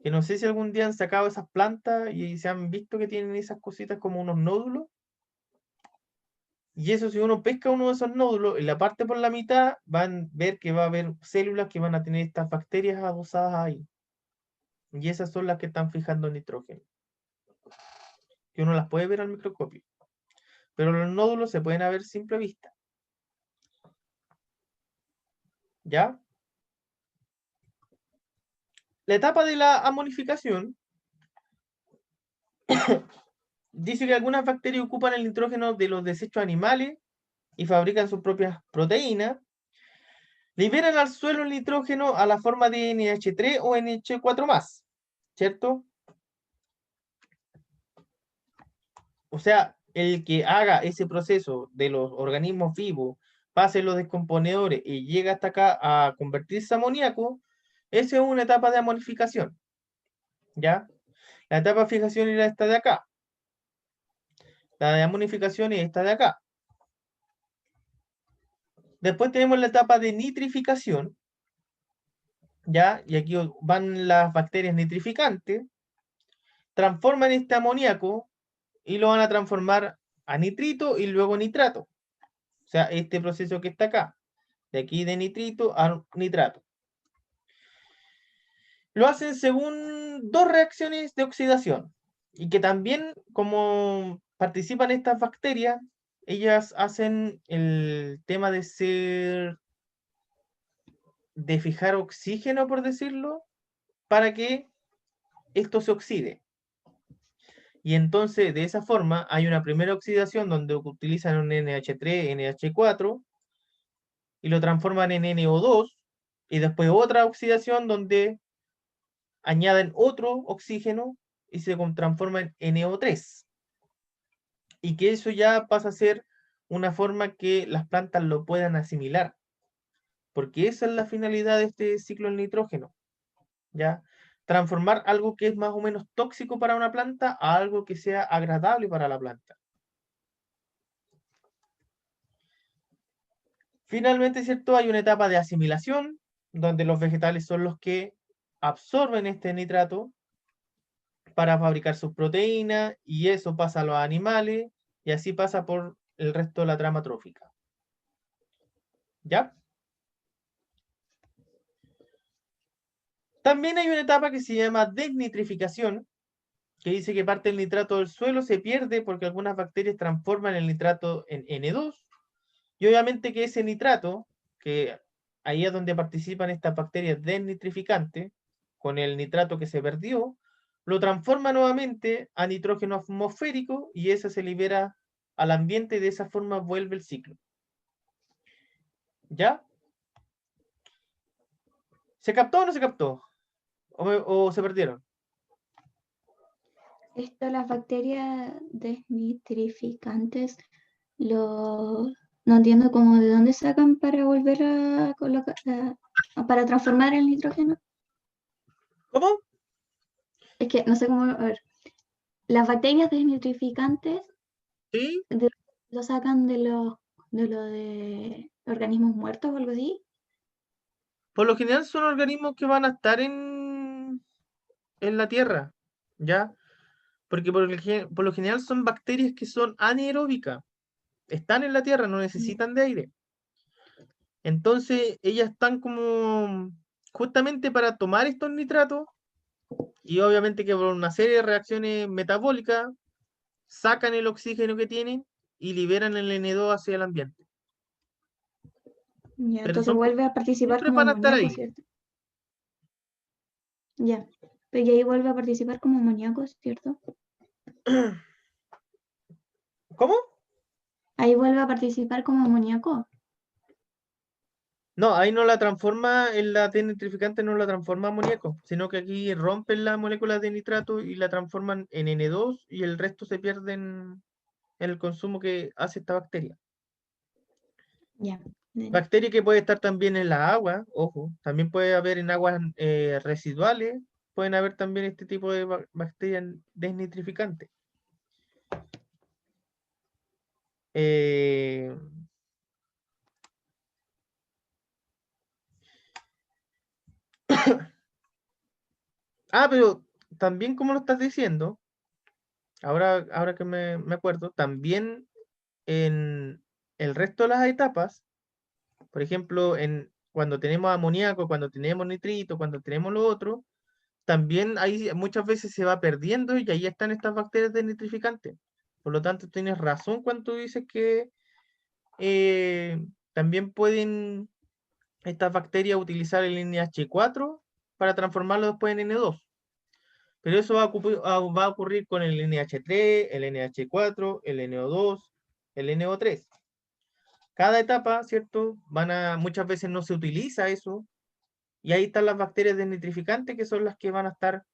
Que no sé si algún día han sacado esas plantas y se han visto que tienen esas cositas como unos nódulos. Y eso, si uno pesca uno de esos nódulos y la parte por la mitad, van a ver que va a haber células que van a tener estas bacterias adosadas ahí. Y esas son las que están fijando el nitrógeno. Que uno las puede ver al microscopio. Pero los nódulos se pueden ver a simple vista. ¿Ya? La etapa de la amonificación dice que algunas bacterias ocupan el nitrógeno de los desechos animales y fabrican sus propias proteínas. Liberan al suelo el nitrógeno a la forma de NH3 o NH4+, ¿cierto? O sea, el que haga ese proceso de los organismos vivos, pase los descomponedores y llega hasta acá a convertirse a amoníaco, esa es una etapa de amonificación. ¿Ya? La etapa de fijación era esta de acá. La de amonificación es esta de acá. Después tenemos la etapa de nitrificación. ¿Ya? Y aquí van las bacterias nitrificantes. Transforman este amoníaco y lo van a transformar a nitrito y luego nitrato. O sea, este proceso que está acá. De aquí de nitrito a nitrato. Lo hacen según dos reacciones de oxidación. Y que también, como participan estas bacterias, ellas hacen el tema de fijar oxígeno, por decirlo, para que esto se oxide. Y entonces, de esa forma, hay una primera oxidación donde utilizan un NH3, NH4, y lo transforman en NO2, y después otra oxidación donde añaden otro oxígeno y se transforma en NO3. Y que eso ya pasa a ser una forma que las plantas lo puedan asimilar. Porque esa es la finalidad de este ciclo del nitrógeno. ¿Ya? Transformar algo que es más o menos tóxico para una planta a algo que sea agradable para la planta. Finalmente, ¿cierto? Hay una etapa de asimilación, donde los vegetales son los que absorben este nitrato para fabricar sus proteínas, y eso pasa a los animales, y así pasa por el resto de la trama trófica. ¿Ya? También hay una etapa que se llama desnitrificación, que dice que parte del nitrato del suelo se pierde porque algunas bacterias transforman el nitrato en N2, y obviamente que ese nitrato, que ahí es donde participan estas bacterias desnitrificantes, con el nitrato que se perdió, lo transforma nuevamente a nitrógeno atmosférico y ese se libera al ambiente y de esa forma vuelve el ciclo. ¿Ya? ¿Se captó o no se captó? ¿O se perdieron? Esto, las bacterias desnitrificantes, no entiendo cómo de dónde sacan para volver a colocar, para transformar el nitrógeno. ¿Cómo? Es que no sé cómo, a ver, las bacterias desnitrificantes Sí. lo sacan de organismos muertos o algo así. Por lo general son organismos que van a estar en la Tierra, ¿ya? Porque por lo general son bacterias que son anaeróbicas. Están en la Tierra, no necesitan de aire. Entonces, ellas están como justamente para tomar estos nitratos y obviamente que por una serie de reacciones metabólicas sacan el oxígeno que tienen y liberan el N2 hacia el ambiente. Ya, Pero entonces vuelve a participar siempre como van a estar amoníaco, ahí. ¿cierto? Ya, pero ahí vuelve a participar como amoníaco, ¿cierto? ¿Cómo? Ahí vuelve a participar como amoníaco. No, ahí no la transforma, en la desnitrificante no la transforma en amoníaco, sino que aquí rompen la molécula de nitrato y la transforman en N2 y el resto se pierde en el consumo que hace esta bacteria. Ya. Bacteria que puede estar también en la agua, ojo, también puede haber en aguas residuales, pueden haber también este tipo de bacterias desnitrificantes. Eh, pero también como lo estás diciendo, ahora que me acuerdo, también en el resto de las etapas, por ejemplo, cuando tenemos amoníaco, cuando tenemos nitrito, cuando tenemos lo otro, también ahí muchas veces se va perdiendo y ahí están estas bacterias desnitrificantes. Por lo tanto, tienes razón cuando tú dices que también pueden estas bacterias utilizar el NH4 para transformarlo después en N2. Pero eso va a ocurrir con el NH3, el NH4, el NO2, el NO3. Cada etapa, ¿cierto? Muchas veces no se utiliza eso. Y ahí están las bacterias desnitrificantes, que son las que van a estar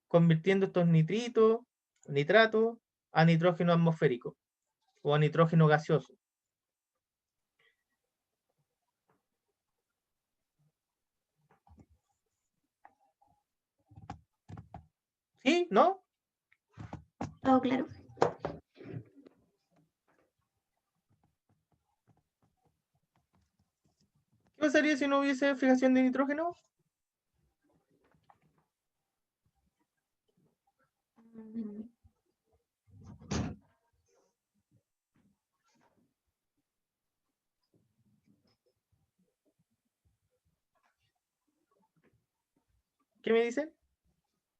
convirtiendo estos nitratos, a nitrógeno atmosférico o a nitrógeno gaseoso. ¿Sí? ¿No? Todo claro. ¿Qué pasaría si no hubiese fijación de nitrógeno? ¿Qué me dicen?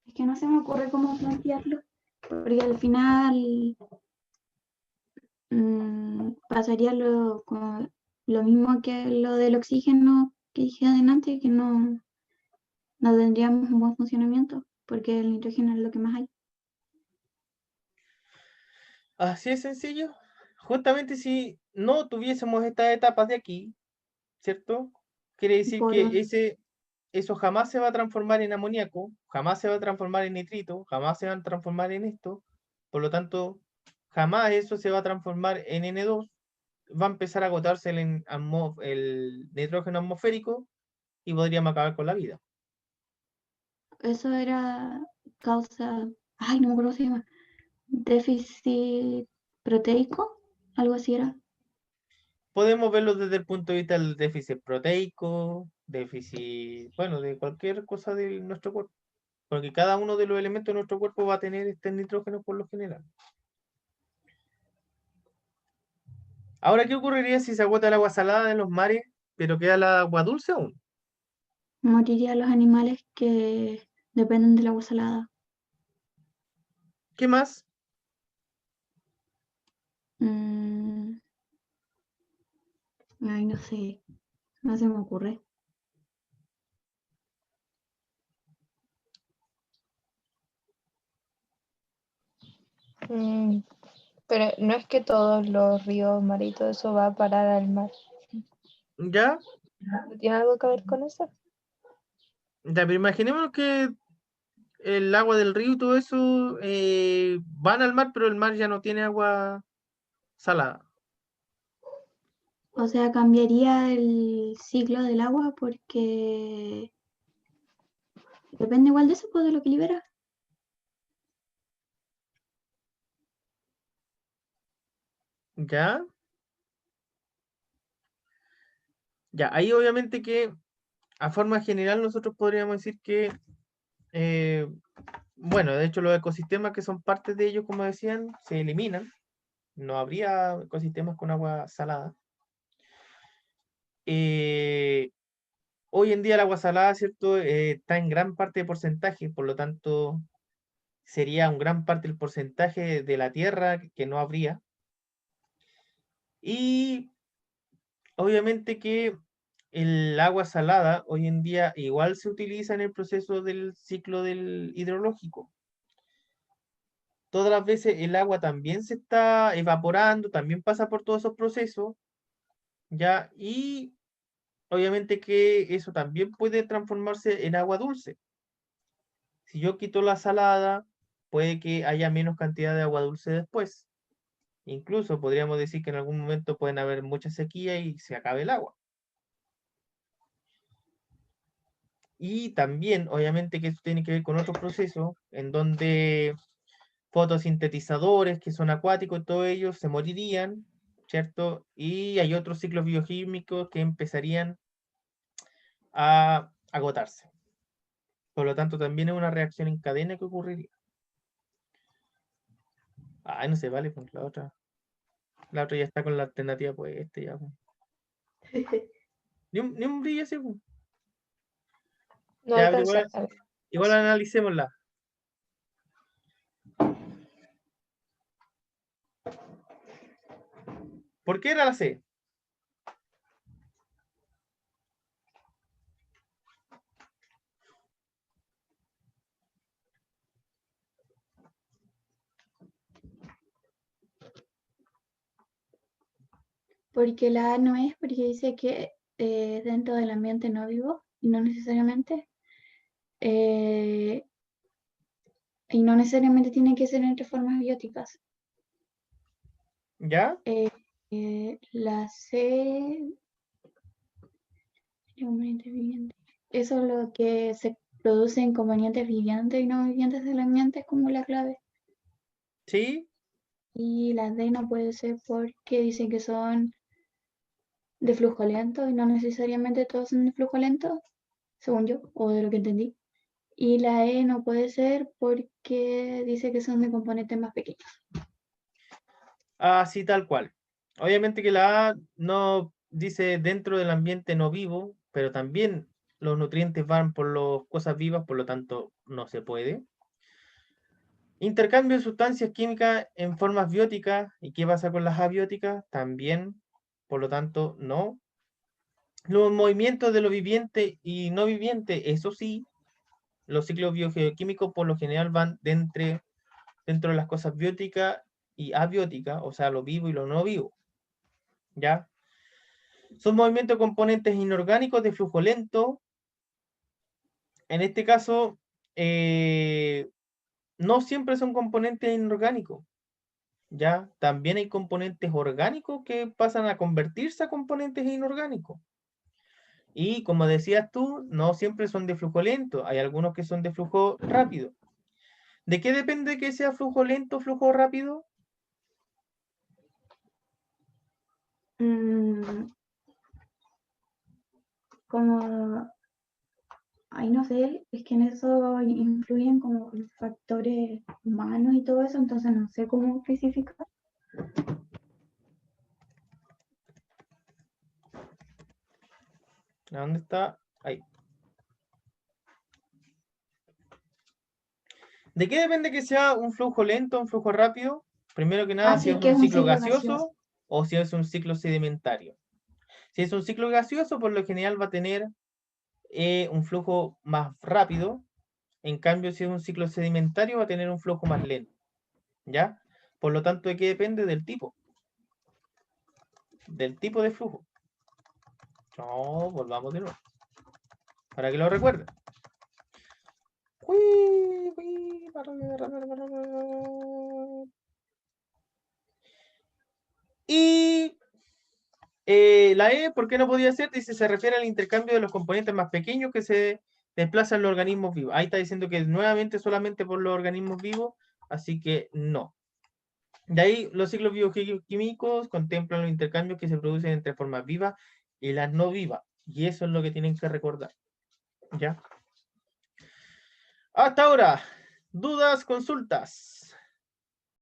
Es que no se me ocurre cómo plantearlo, porque al final pasaría lo mismo que lo del oxígeno que dije adelante, que no tendríamos un buen funcionamiento, porque el nitrógeno es lo que más hay. Así es sencillo. Justamente si no tuviésemos estas etapas de aquí, ¿cierto? Quiere decir Por que eso jamás se va a transformar en amoníaco, jamás se va a transformar en nitrito, jamás se va a transformar en esto. Por lo tanto, jamás eso se va a transformar en N2. Va a empezar a agotarse el nitrógeno atmosférico y podríamos acabar con la vida. eso era causa, ay, no me acuerdo cómo se llama, déficit proteico, algo así era. Podemos verlo desde el punto de vista del déficit proteico, déficit, bueno, de cualquier cosa de nuestro cuerpo. Porque cada uno de los elementos de nuestro cuerpo va a tener este nitrógeno por lo general. Ahora, ¿qué ocurriría si se agota el agua salada en los mares, pero queda el agua dulce aún? Morirían los animales que dependen del agua salada. ¿Qué más? Ay, no sé, no se me ocurre. Pero no es que todos los ríos, mar y todo eso va a parar al mar. ¿Ya? ¿No tiene algo que ver con eso? Ya, pero imaginémonos que el agua del río y todo eso van al mar, pero el mar ya no tiene agua salada. O sea, cambiaría el ciclo del agua porque depende igual de eso, pues, de lo que libera. ¿Ya? Ya, ahí obviamente que a forma general nosotros podríamos decir que, bueno, de hecho los ecosistemas que son parte de ellos, como decían, se eliminan. No habría ecosistemas con agua salada. Eh, Hoy en día el agua salada, ¿cierto? Está en gran parte de porcentaje, por lo tanto sería un gran parte del porcentaje de la tierra que no habría. Y obviamente que el agua salada hoy en día igual se utiliza en el proceso del ciclo del hidrológico. Todas las veces el agua también se está evaporando, también pasa por todos esos procesos, ¿ya? Y obviamente que eso también puede transformarse en agua dulce. Si yo quito la salada, puede que haya menos cantidad de agua dulce después. Incluso podríamos decir que en algún momento pueden haber mucha sequía y se acabe el agua. Y también, obviamente, que esto tiene que ver con otros procesos en donde fotosintetizadores que son acuáticos, todos ellos se morirían, ¿cierto? Y hay otros ciclos bioquímicos que empezarían a agotarse. Por lo tanto, también es una reacción en cadena que ocurriría. Ay, no se vale, pues la otra. La otra ya está con la alternativa, pues este ya. Ni un brillo así, pues. No Ya, pero alcanza igual, a ver. igual analicémosla. ¿Por qué era la C? Porque la A no es, porque dice que dentro del ambiente no vivo, y no necesariamente. Y no necesariamente tiene que ser entre formas bióticas. ¿Ya? La C, componentes vivientes. Eso es lo que se produce en componentes vivientes y no vivientes del ambiente, es como la clave. ¿Sí? Y la D no puede ser porque dicen que son de flujo lento y no necesariamente todos son de flujo lento, según yo, o de lo que entendí. Y la E no puede ser porque dice que son de componentes más pequeños. Así tal cual. Obviamente que la A no dice dentro del ambiente no vivo, pero también los nutrientes van por las cosas vivas, por lo tanto no se puede. Intercambio de sustancias químicas en formas bióticas. ¿Y qué pasa con las abióticas? También, por lo tanto, no. Los movimientos de lo viviente y no viviente, eso sí, los ciclos biogeoquímicos por lo general van dentro de las cosas bióticas y abióticas, o sea, lo vivo y lo no vivo. ¿Ya? Son movimientos de componentes inorgánicos de flujo lento. En este caso, no siempre son componentes inorgánicos. ¿Ya? También hay componentes orgánicos que pasan a convertirse a componentes inorgánicos. Y como decías tú, no siempre son de flujo lento, hay algunos que son de flujo rápido. ¿De qué depende que sea flujo lento o flujo rápido? Como, ay, no sé, es que en eso influyen como los factores humanos y todo eso, entonces no sé cómo especificar. ¿A dónde está? Ahí. ¿De qué depende que sea un flujo lento o un flujo rápido? Primero que nada, si es Así que un es un ciclo ciclo gaseoso. gaseoso o si es un ciclo sedimentario. Si es un ciclo gaseoso, por lo general va a tener un flujo más rápido. En cambio, si es un ciclo sedimentario, va a tener un flujo más lento. ¿Ya? Por lo tanto, ¿de qué depende? Del tipo. Del tipo de flujo. No, volvamos de nuevo. Para que lo recuerden. Y la E, ¿por qué no podía ser? Dice, se refiere al intercambio de los componentes más pequeños que se desplazan en los organismos vivos. Ahí está diciendo que nuevamente solamente por los organismos vivos, así que no. De ahí, los ciclos bioquímicos contemplan los intercambios que se producen entre formas vivas y las no vivas. Y eso es lo que tienen que recordar. ¿Ya? Hasta ahora, dudas, consultas.